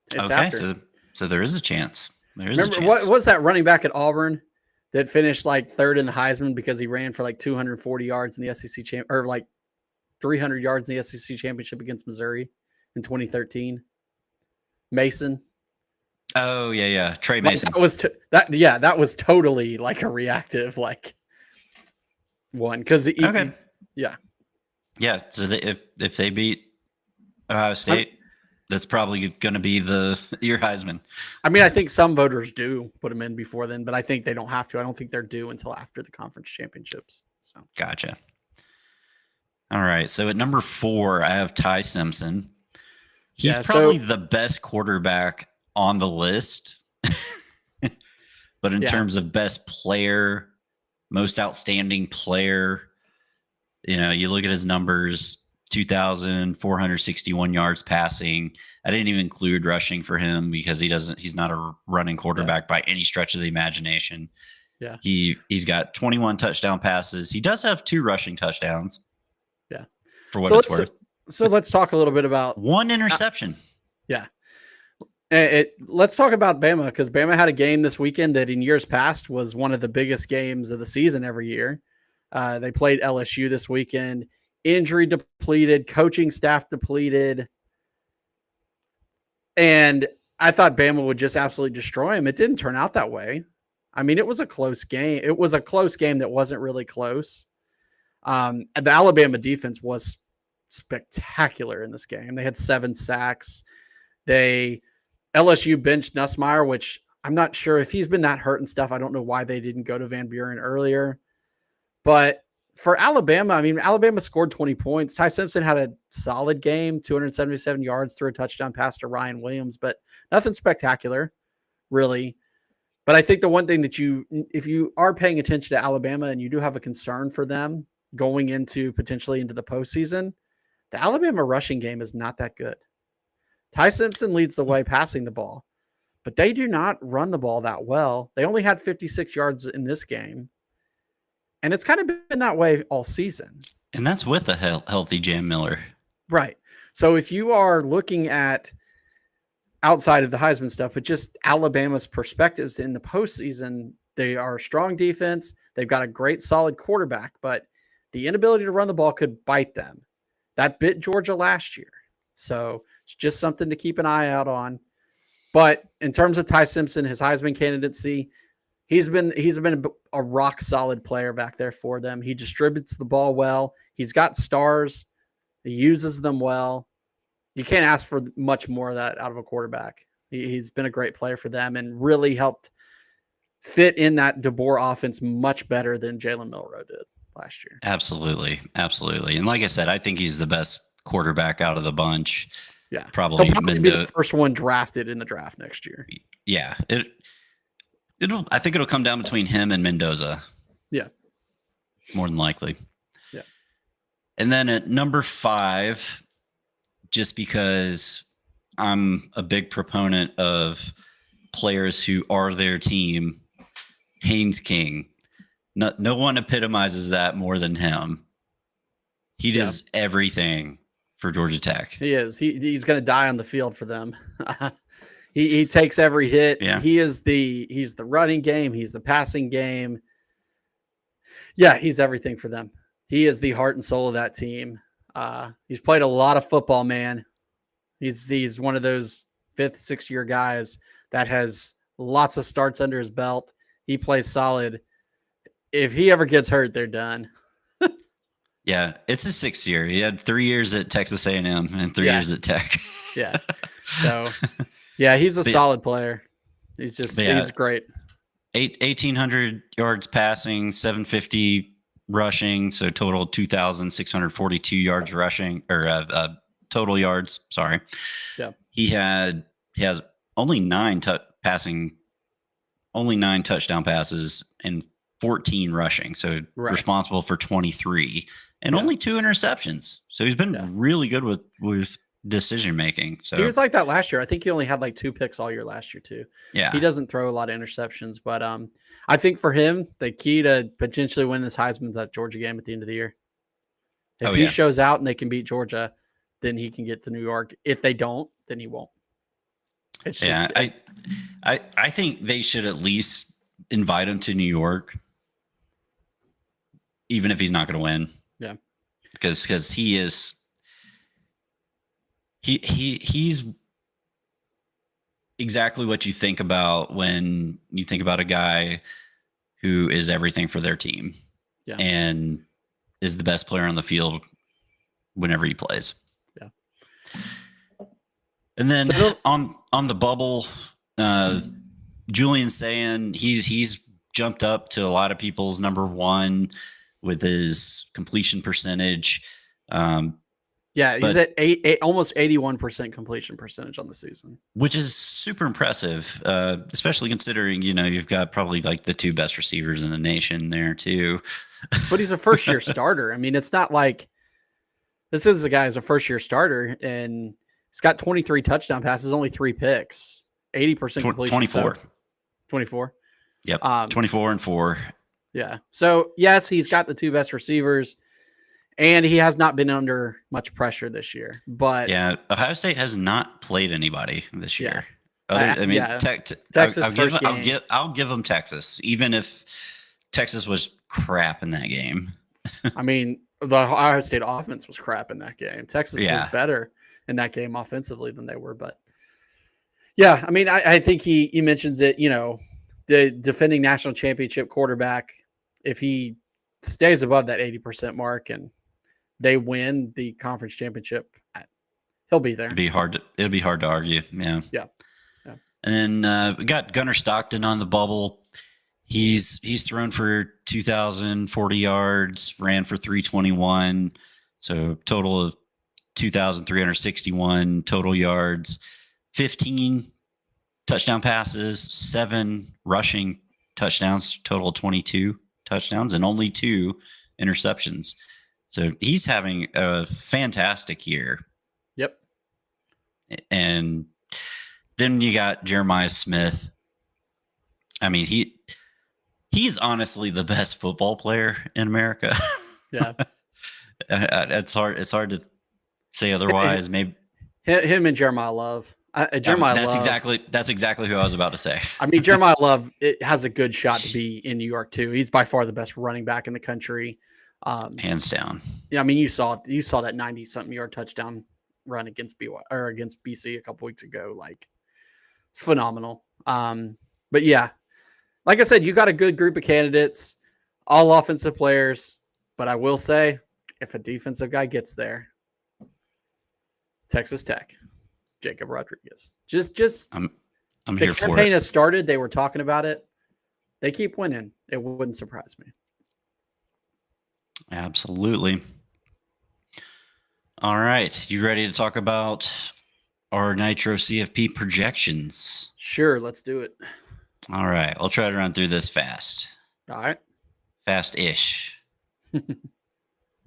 It's okay, after. So there is a chance. Remember, what was that running back at Auburn that finished like 3rd in the Heisman because he ran for like 240 yards in the SEC or like 300 yards in the SEC championship against Missouri in 2013? Mason. Oh yeah. Trey Like Mason. that was totally like a reactive one because Okay. yeah. Yeah. So if they beat Ohio State, that's probably going to be your Heisman. I mean, I think some voters do put him in before then, but I think they don't have to. I don't think they're due until after the conference championships. So Gotcha. All right. So at number 4, I have Ty Simpson. He's probably the best quarterback on the list. But in terms of best player, most outstanding player, you look at his numbers, 2,461 yards passing. I didn't even include rushing for him because he's not a running quarterback by any stretch of the imagination. Yeah. He's got 21 touchdown passes. He does have 2 rushing touchdowns. Yeah. For what it's worth. So let's talk a little bit about 1 interception. Yeah. Let's talk about Bama, because Bama had a game this weekend that in years past was one of the biggest games of the season every year. They played LSU this weekend. Injury depleted, coaching staff depleted. And I thought Bama would just absolutely destroy him. It didn't turn out that way. I mean, it was a close game. It was a close game that wasn't really close. And the Alabama defense was spectacular in this game. They had 7 sacks. LSU benched Nussmeier, which I'm not sure if he's been that hurt and stuff. I don't know why they didn't go to Van Buren earlier. But for Alabama, I mean, Alabama scored 20 points. Ty Simpson had a solid game, 277 yards, threw a touchdown pass to Ryan Williams, but nothing spectacular, really. But I think the one thing that if you are paying attention to Alabama and you do have a concern for them going potentially into the postseason, the Alabama rushing game is not that good. Ty Simpson leads the way passing the ball, but they do not run the ball that well. They only had 56 yards in this game, and it's kind of been that way all season. And that's with a healthy Jam Miller. Right. So if you are looking at outside of the Heisman stuff, but just Alabama's perspectives in the postseason, they are a strong defense. They've got a great, solid quarterback, but the inability to run the ball could bite them. That bit Georgia last year. So it's just something to keep an eye out on. But in terms of Ty Simpson, his Heisman candidacy, he's been a rock solid player back there for them. He distributes the ball well. He's got stars. He uses them well. You can't ask for much more of that out of a quarterback. He's been a great player for them and really helped fit in that DeBoer offense much better than Jalen Milroe did last year. Absolutely. And like I said, I think he's the best quarterback out of the bunch. Yeah, probably be the first one drafted in the draft next year. Yeah, I think it'll come down between him and Mendoza. Yeah, more than likely. Yeah, and then at number 5, just because I'm a big proponent of players who are their team, Haynes King. No one epitomizes that more than him. He does everything for Georgia Tech. He is. He's going to die on the field for them. he takes every hit. Yeah. He's the running game. He's the passing game. Yeah, he's everything for them. He is the heart and soul of that team. He's played a lot of football, man. He's one of those 5th, 6th year guys that has lots of starts under his belt. He plays solid. If he ever gets hurt, they're done. Yeah, it's his 6th year. He had 3 years at Texas A&M and 3 years at Tech. Yeah. So, yeah, he's a solid player. He's he's great. 1,800 yards passing, 750 rushing, so total 2,642 yards rushing, or total yards. Sorry. Yeah. He has only 9 touchdown passes and 14 rushing, so responsible for 23 and only 2 interceptions. So he's been really good with decision making. So he was like that last year. I think he only had like 2 picks all year last year too. Yeah, he doesn't throw a lot of interceptions, but I think for him the key to potentially win this Heisman is that Georgia game at the end of the year. If he shows out and they can beat Georgia, then he can get to New York. If they don't, then he won't. It's just, I think they should at least invite him to New York, even if he's not going to win. Yeah, because he is he's exactly what you think about when you think about a guy who is everything for their team and is the best player on the field whenever he plays. Yeah. And then on the bubble, Julian's saying he's jumped up to a lot of people's number one with his completion percentage. He's at almost 81% completion percentage on the season, which is super impressive, especially considering, you've got probably like the two best receivers in the nation there too. But he's a first-year starter. I mean, it's not like this is a guy who's a first-year starter, and he's got 23 touchdown passes, only 3 picks, 80% completion. 24. 24? Yep, 24 and 4. Yeah. So, yes, he's got the two best receivers, and he has not been under much pressure this year. But yeah, Ohio State has not played anybody this year. Texas I'll give them Texas, even if Texas was crap in that game. I mean, the Ohio State offense was crap in that game. Texas was better in that game offensively than they were. But, yeah, I mean, I think he mentions it, the defending national championship quarterback, if he stays above that 80% mark and they win the conference championship, he'll be there. It'll be hard to argue. Yeah. Yeah. And then we got Gunnar Stockton on the bubble. He's thrown for 2,040 yards, ran for 321. So total of 2,361 total yards, 15 touchdown passes, 7 rushing touchdowns, total of 22 touchdowns, and only 2 interceptions. So he's having a fantastic year. Yep. And then you got Jeremiah Smith. I mean, he's honestly the best football player in America. Yeah. It's hard to say otherwise. Maybe him and Jeremiah Love. That's exactly who I was about to say. I mean, Jeremiah Love has a good shot to be in New York too. He's by far the best running back in the country. Hands down. Yeah, I mean, you saw that 90-something yard touchdown run against BC a couple weeks ago. Like, it's phenomenal. But yeah, like I said, you got a good group of candidates, all offensive players. But I will say, if a defensive guy gets there, Texas Tech, Jacob Rodriguez. I'm here for it. The campaign has started. They were talking about it. They keep winning. It wouldn't surprise me. Absolutely. All right. You ready to talk about our Nitro CFP projections? Sure. Let's do it. All right. I'll try to run through this fast. All right. Fast-ish.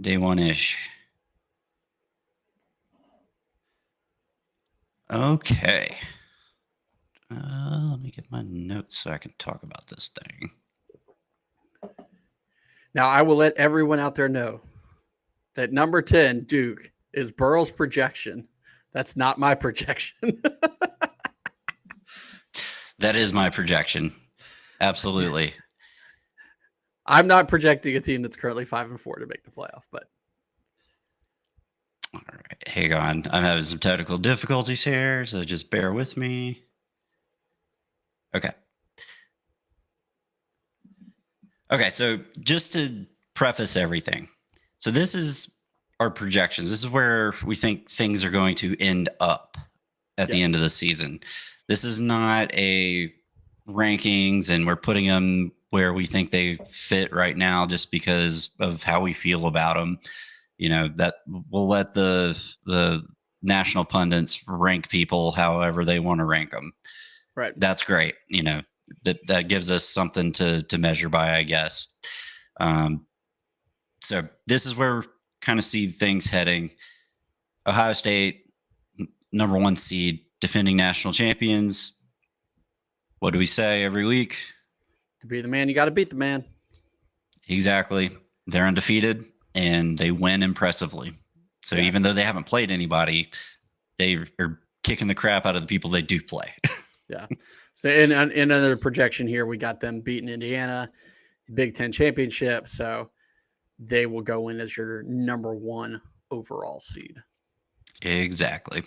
Day one-ish. Okay. Let me get my notes so I can talk about this thing. Now, I will let everyone out there know that number 10, Duke, is Burrow's projection. That's not my projection. That is my projection. Absolutely. I'm not projecting a team that's currently 5-4 to make the playoff, but. All right. Hang on. I'm having some technical difficulties here, so just bear with me. Okay. Okay, so just to preface everything. So this is our projections. This is where we think things are going to end up at the end of the season. This is not a rankings and we're putting them where we think they fit right now just because of how we feel about them. That we'll let the national pundits rank people however they want to rank them. Right. That's great. That gives us something to measure by, I guess. So this is where we kind of see things heading. Ohio State, number 1 seed, defending national champions. What do we say every week? To be the man, you got to beat the man. Exactly. They're undefeated and they win impressively. So even though they haven't played anybody, they are kicking the crap out of the people they do play. Yeah. So in another projection here, we got them beating Indiana, Big Ten championship. So they will go in as your number 1 overall seed. Exactly.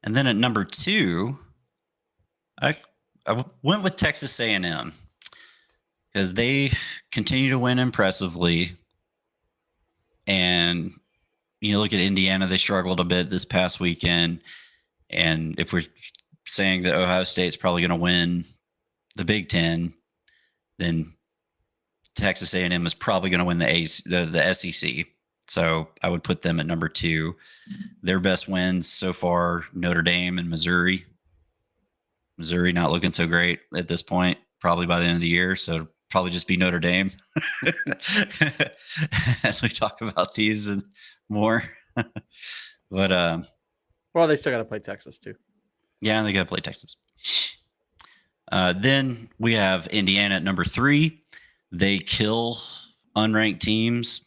And then at number 2, I went with Texas A&M because they continue to win impressively. And you look at Indiana, they struggled a bit this past weekend. And if we're saying that Ohio State's probably going to win the Big Ten, then Texas A&M is probably going to win the SEC. So I would put them at number 2. Their best wins so far, Notre Dame and Missouri. Missouri not looking so great at this point, probably by the end of the year. So probably just be Notre Dame as we talk about these and more. But well, they still got to play Texas too. Yeah, they got to play Texas. Then we have Indiana at number 3. They kill unranked teams,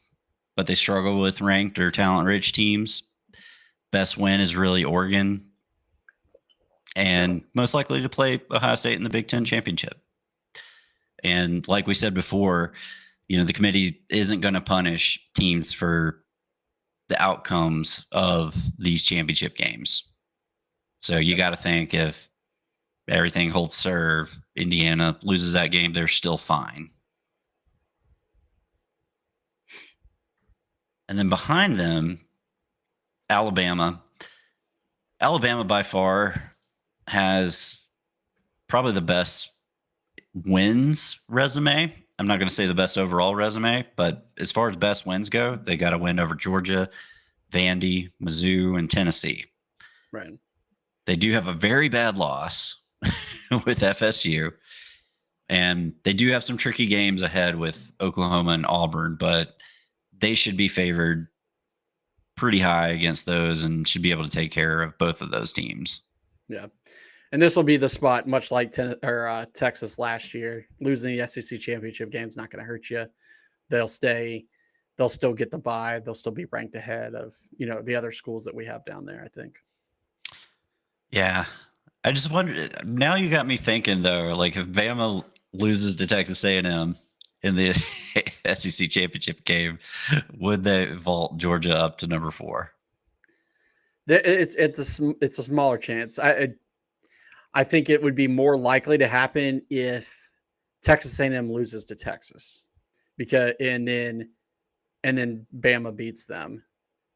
but they struggle with ranked or talent-rich teams. Best win is really Oregon, and most likely to play Ohio State in the Big Ten championship. And like we said before, the committee isn't going to punish teams for the outcomes of these championship games. So you got to think if everything holds serve, Indiana loses that game, they're still fine. And then behind them, Alabama. Alabama by far has probably the best wins resume. I'm not going to say the best overall resume, but as far as best wins go, they got a win over Georgia, Vandy, Mizzou, and Tennessee. Right. They do have a very bad loss with FSU, and they do have some tricky games ahead with Oklahoma and Auburn, but they should be favored pretty high against those and should be able to take care of both of those teams. Yeah. And this will be the spot, much like Texas last year. Losing the SEC championship game is not going to hurt you. They'll still get the bye. They'll still be ranked ahead of, the other schools that we have down there, I think. Yeah. I just wonder, now you got me thinking though, like if Bama loses to Texas A&M in the SEC championship game, would they vault Georgia up to number 4? It's a smaller chance. I think it would be more likely to happen if Texas A&M loses to Texas, and then Bama beats them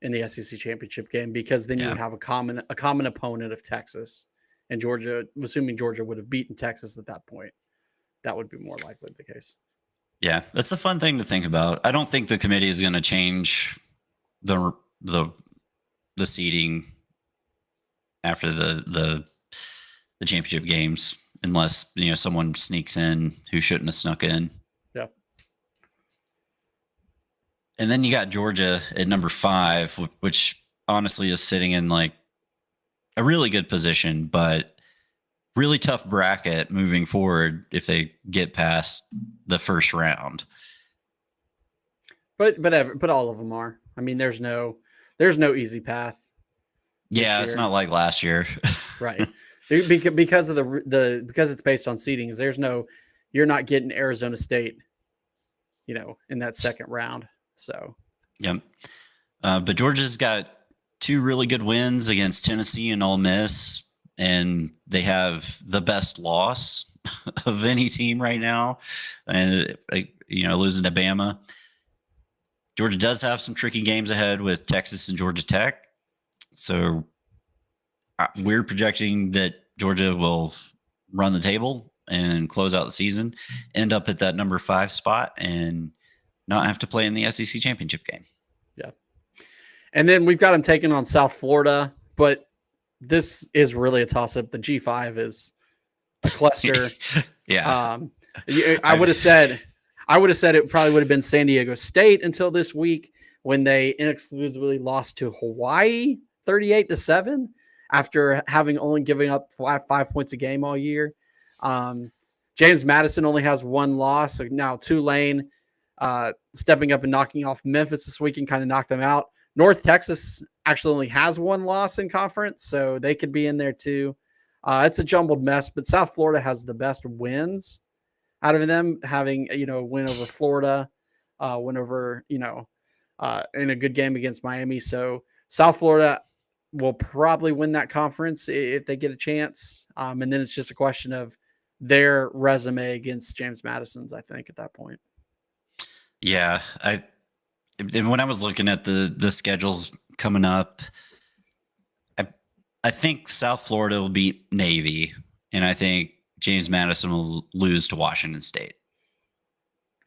in the SEC championship game, because then you would have a common opponent of Texas, and Georgia, assuming Georgia would have beaten Texas at that point, that would be more likely the case. Yeah, that's a fun thing to think about. I don't think the committee is going to change the seeding after the championship games, unless someone sneaks in who shouldn't have snuck in. Yeah. And then you got Georgia at number 5, which honestly is sitting in like a really good position, but really tough bracket moving forward if they get past the first round. But all of them are. I mean, there's no easy path. Yeah, it's not like last year. Right. Because of because it's based on seedings, you're not getting Arizona State, in that second round. So, yep. But Georgia's got 2 really good wins against Tennessee and Ole Miss, and they have the best loss of any team right now, and losing to Bama. Georgia does have some tricky games ahead with Texas and Georgia Tech, so we're projecting that Georgia will run the table and close out the season, end up at that number 5 spot, and not have to play in the SEC championship game. Yeah. And then we've got them taking on South Florida, but this is really a toss-up. The G5 is a cluster. Yeah. I would have said it probably would have been San Diego State until this week, when they inexcusably lost to Hawaii 38-7 after having only giving up 5 points a game all year. James Madison only has 1 loss. So now Tulane stepping up and knocking off Memphis this week and kind of knocked them out. North Texas actually only has 1 loss in conference, so they could be in there too. It's a jumbled mess, but South Florida has the best wins out of them, having win over Florida, win over in a good game against Miami. So South Florida will probably win that conference if they get a chance. And then it's just a question of their resume against James Madison's, I think, at that point. Yeah. And when I was looking at the schedules coming up, I think South Florida will beat Navy, and I think James Madison will lose to Washington State.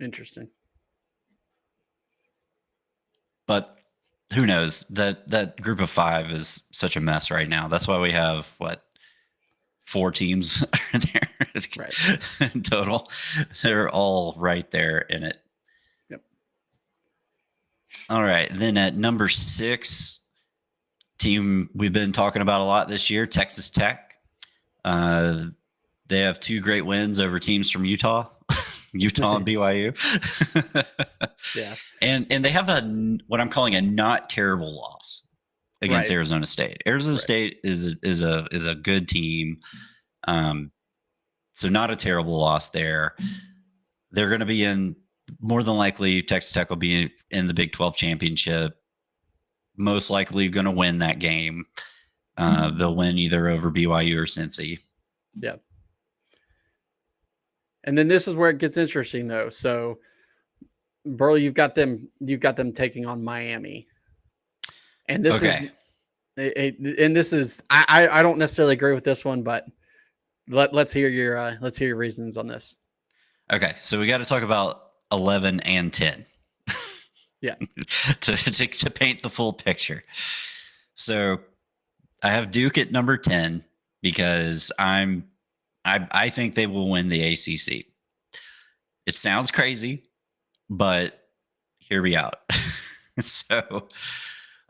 Interesting. But who knows? That group of 5 is such a mess right now. That's why we have 4 teams there Right. in total. They're all right there in it. Yep. All right. Then at number 6, team we've been talking about a lot this year, Texas Tech. They have 2 great wins over teams from Utah. Utah and BYU. Yeah. And they have what I'm calling a not terrible loss against Arizona State. Arizona State is a good team. So not a terrible loss there. They're going to be in, more than likely, Texas Tech will be in the Big 12 championship. Most likely going to win that game. They'll win either over BYU or Cincy. Yeah. And then this is where it gets interesting, though. So, Burley, you've got them taking on Miami, and this is I don't necessarily agree with this one, but let's hear your reasons on this. Okay, so we got to talk about 11 and 10. Yeah, to paint the full picture. So I have Duke at number 10 because I think they will win the ACC. It sounds crazy, but hear me out. So,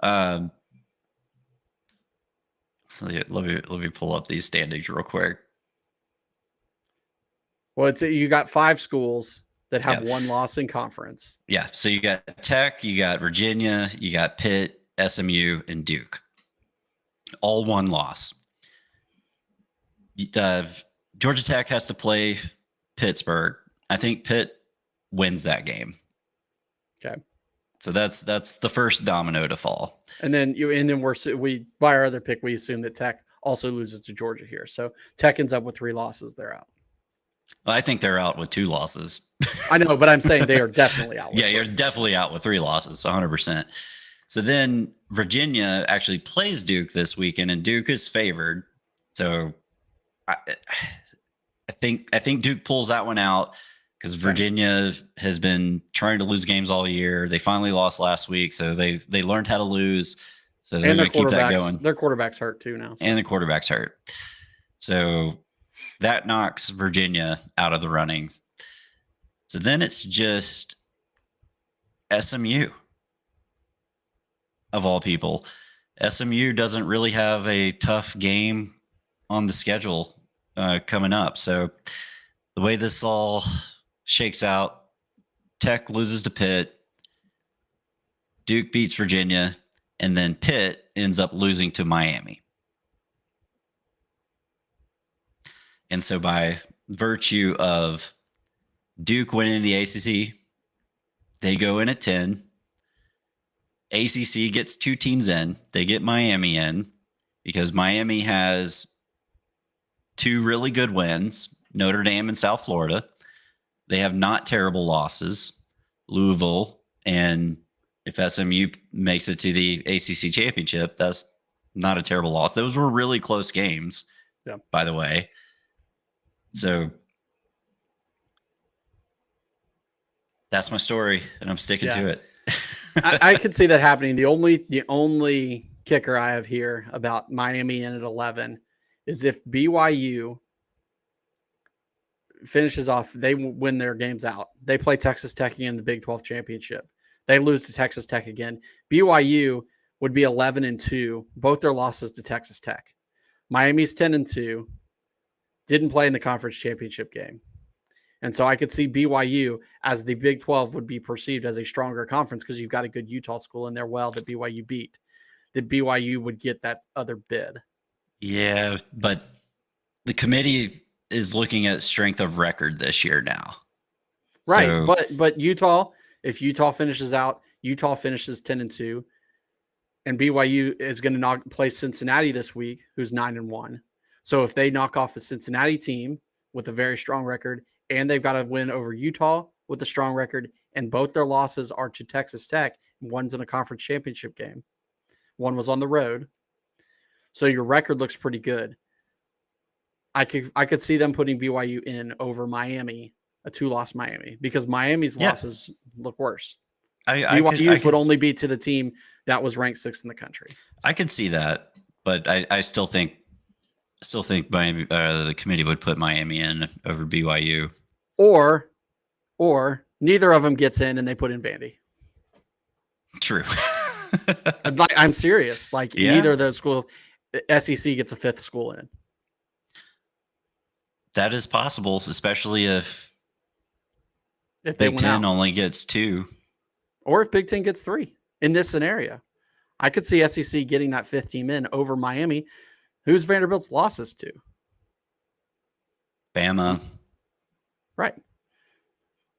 let me pull up these standings real quick. Well, you got 5 schools that have 1 loss in conference. Yeah, so you got Tech, you got Virginia, you got Pitt, SMU, and Duke. All 1 loss. Georgia Tech has to play Pittsburgh. I think Pitt wins that game. Okay. So that's the first domino to fall. And then we by our other pick, we assume that Tech also loses to Georgia here. So Tech ends up with 3 losses. They're out. Well, I think they're out with 2 losses. I know, but I'm saying they are definitely out. Yeah, you're definitely out with 3 losses, 100%. So then Virginia actually plays Duke this weekend, and Duke is favored. So I think Duke pulls that one out because Virginia has been trying to lose games all year. They finally lost last week, so they learned how to lose. So they're going to keep that going. Their quarterback's hurt too now. So. And the quarterback's hurt. So that knocks Virginia out of the runnings. So then it's just SMU, of all people. SMU doesn't really have a tough game on the schedule coming up. So the way this all shakes out, Tech loses to Pitt, Duke beats Virginia, and then Pitt ends up losing to Miami. And so by virtue of Duke winning the ACC, they go in at 10. ACC gets 2 teams in. They get Miami in because Miami has 2 really good wins, Notre Dame and South Florida. They have not terrible losses, Louisville, and if SMU makes it to the ACC championship, that's not a terrible loss. Those were really close games, by the way. So that's my story, and I'm sticking to it. I could see that happening. The only kicker I have here about Miami in at 11 is if BYU finishes off, they win their games out. They play Texas Tech again in the Big 12 championship. They lose to Texas Tech again. BYU would be 11-2, both their losses to Texas Tech. Miami's 10-2, didn't play in the conference championship game. And so I could see BYU as the Big 12 would be perceived as a stronger conference because you've got a good Utah school in there that BYU beat. That BYU would get that other bid. Yeah, but the committee is looking at strength of record this year now. Right, so, but Utah, if Utah finishes out, Utah finishes 10-2, and BYU is going to play Cincinnati this week, who's 9-1. So if they knock off the Cincinnati team with a very strong record, and they've got to win over Utah with a strong record, and both their losses are to Texas Tech, one's in a conference championship game, one was on the road. So your record looks pretty good. I could see them putting BYU in over Miami, a 2-loss Miami, because Miami's losses look worse. BYU's would only be to the team that was ranked 6th in the country. I could see that, but I still think Miami, the committee would put Miami in over BYU. Or neither of them gets in and they put in Vandy. True. I'm serious. Neither of those schools, SEC gets a 5th school in. That is possible, especially if they Big Ten only gets 2. Or if Big Ten gets 3 in this scenario. I could see SEC getting that 5th team in over Miami. Who's Vanderbilt's losses to? Bama. Right.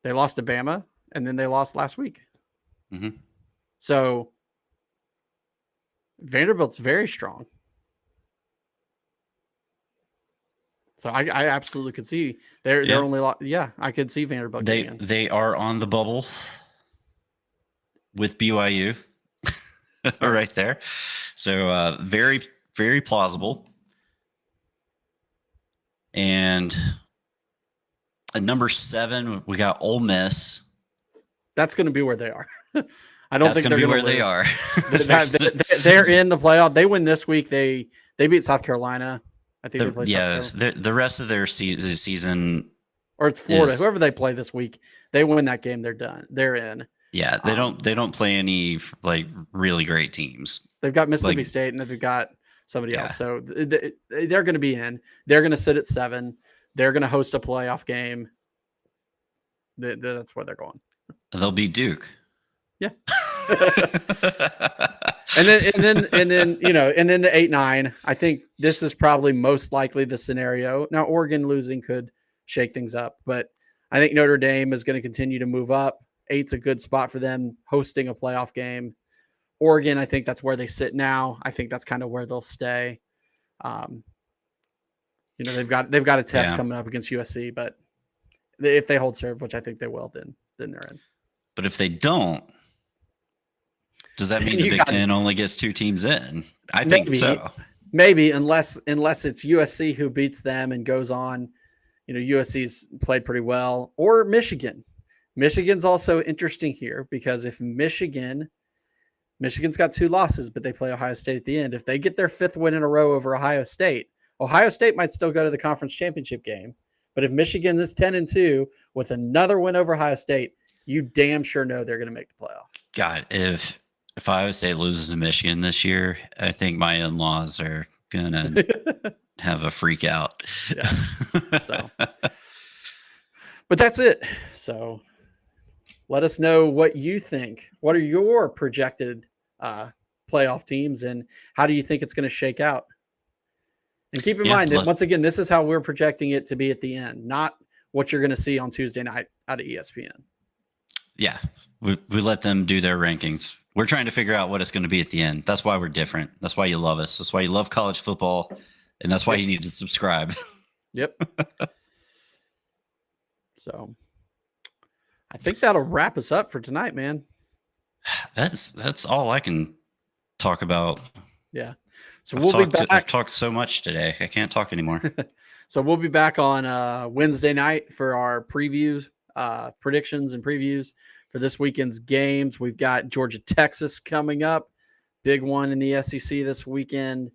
They lost to Bama, and then they lost last week. Mm-hmm. So Vanderbilt's very strong. So I absolutely could see they're only I could see Vanderbilt getting in. They are on the bubble with BYU right there. So very, very plausible. And at number 7, we got Ole Miss. That's going to be where they are. I don't think they're going to where they are. They're in the playoff. They win this week. They beat South Carolina. I think they play South Carolina. The rest of their season, or it's Florida. Whoever they play this week, they win that game. They're done. They're in. Yeah, they don't play any really great teams. They've got Mississippi State and they've got somebody else. So they're going to be in. They're going to sit at 7. They're going to host a playoff game. That's where they're going. They'll be Duke. Yeah. and then the 8-9. I think this is probably most likely the scenario. Now Oregon losing could shake things up, but I think Notre Dame is going to continue to move up. 8's a good spot for them hosting a playoff game. Oregon, I think that's where they sit now. I think that's kind of where they'll stay. They've got a test coming up against USC, but if they hold serve, which I think they will, then they're in. But if they don't, does that mean the Big Ten only gets 2 teams in? I think so. Maybe, unless it's USC who beats them and goes on. USC's played pretty well, or Michigan. Michigan's also interesting here because if Michigan's got 2 losses, but they play Ohio State at the end. If they get their 5th win in a row over Ohio State might still go to the conference championship game. But if Michigan is 10-2 with another win over Ohio State, you damn sure know they're going to make the playoff. God, if Ohio State loses to Michigan this year, I think my in-laws are going to have a freak out. Yeah. But that's it. So let us know what you think. What are your projected playoff teams, and how do you think it's going to shake out? And keep in mind that, once again, this is how we're projecting it to be at the end, not what you're going to see on Tuesday night out of ESPN. Yeah, we let them do their rankings. We're trying to figure out what it's going to be at the end. That's why we're different. That's why you love us. That's why you love college football, and that's why you need to subscribe. Yep. So I think that'll wrap us up for tonight, man. That's all I can talk about. Yeah. So we'll be back. I've talked so much today. I can't talk anymore. So we'll be back on Wednesday night for our previews, predictions and previews for this weekend's games. We've got Georgia, Texas coming up. Big one in the SEC this weekend.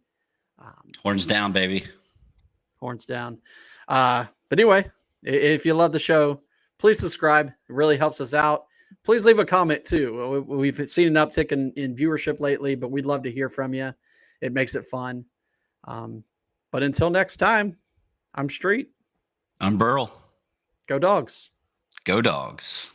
Horns down, baby. Horns down. But anyway, if you love the show, please subscribe. It really helps us out. Please leave a comment too. We've seen an uptick in viewership lately, but we'd love to hear from you. It makes it fun. But until next time, I'm Street. I'm Burl. Go Dogs. Go Dogs.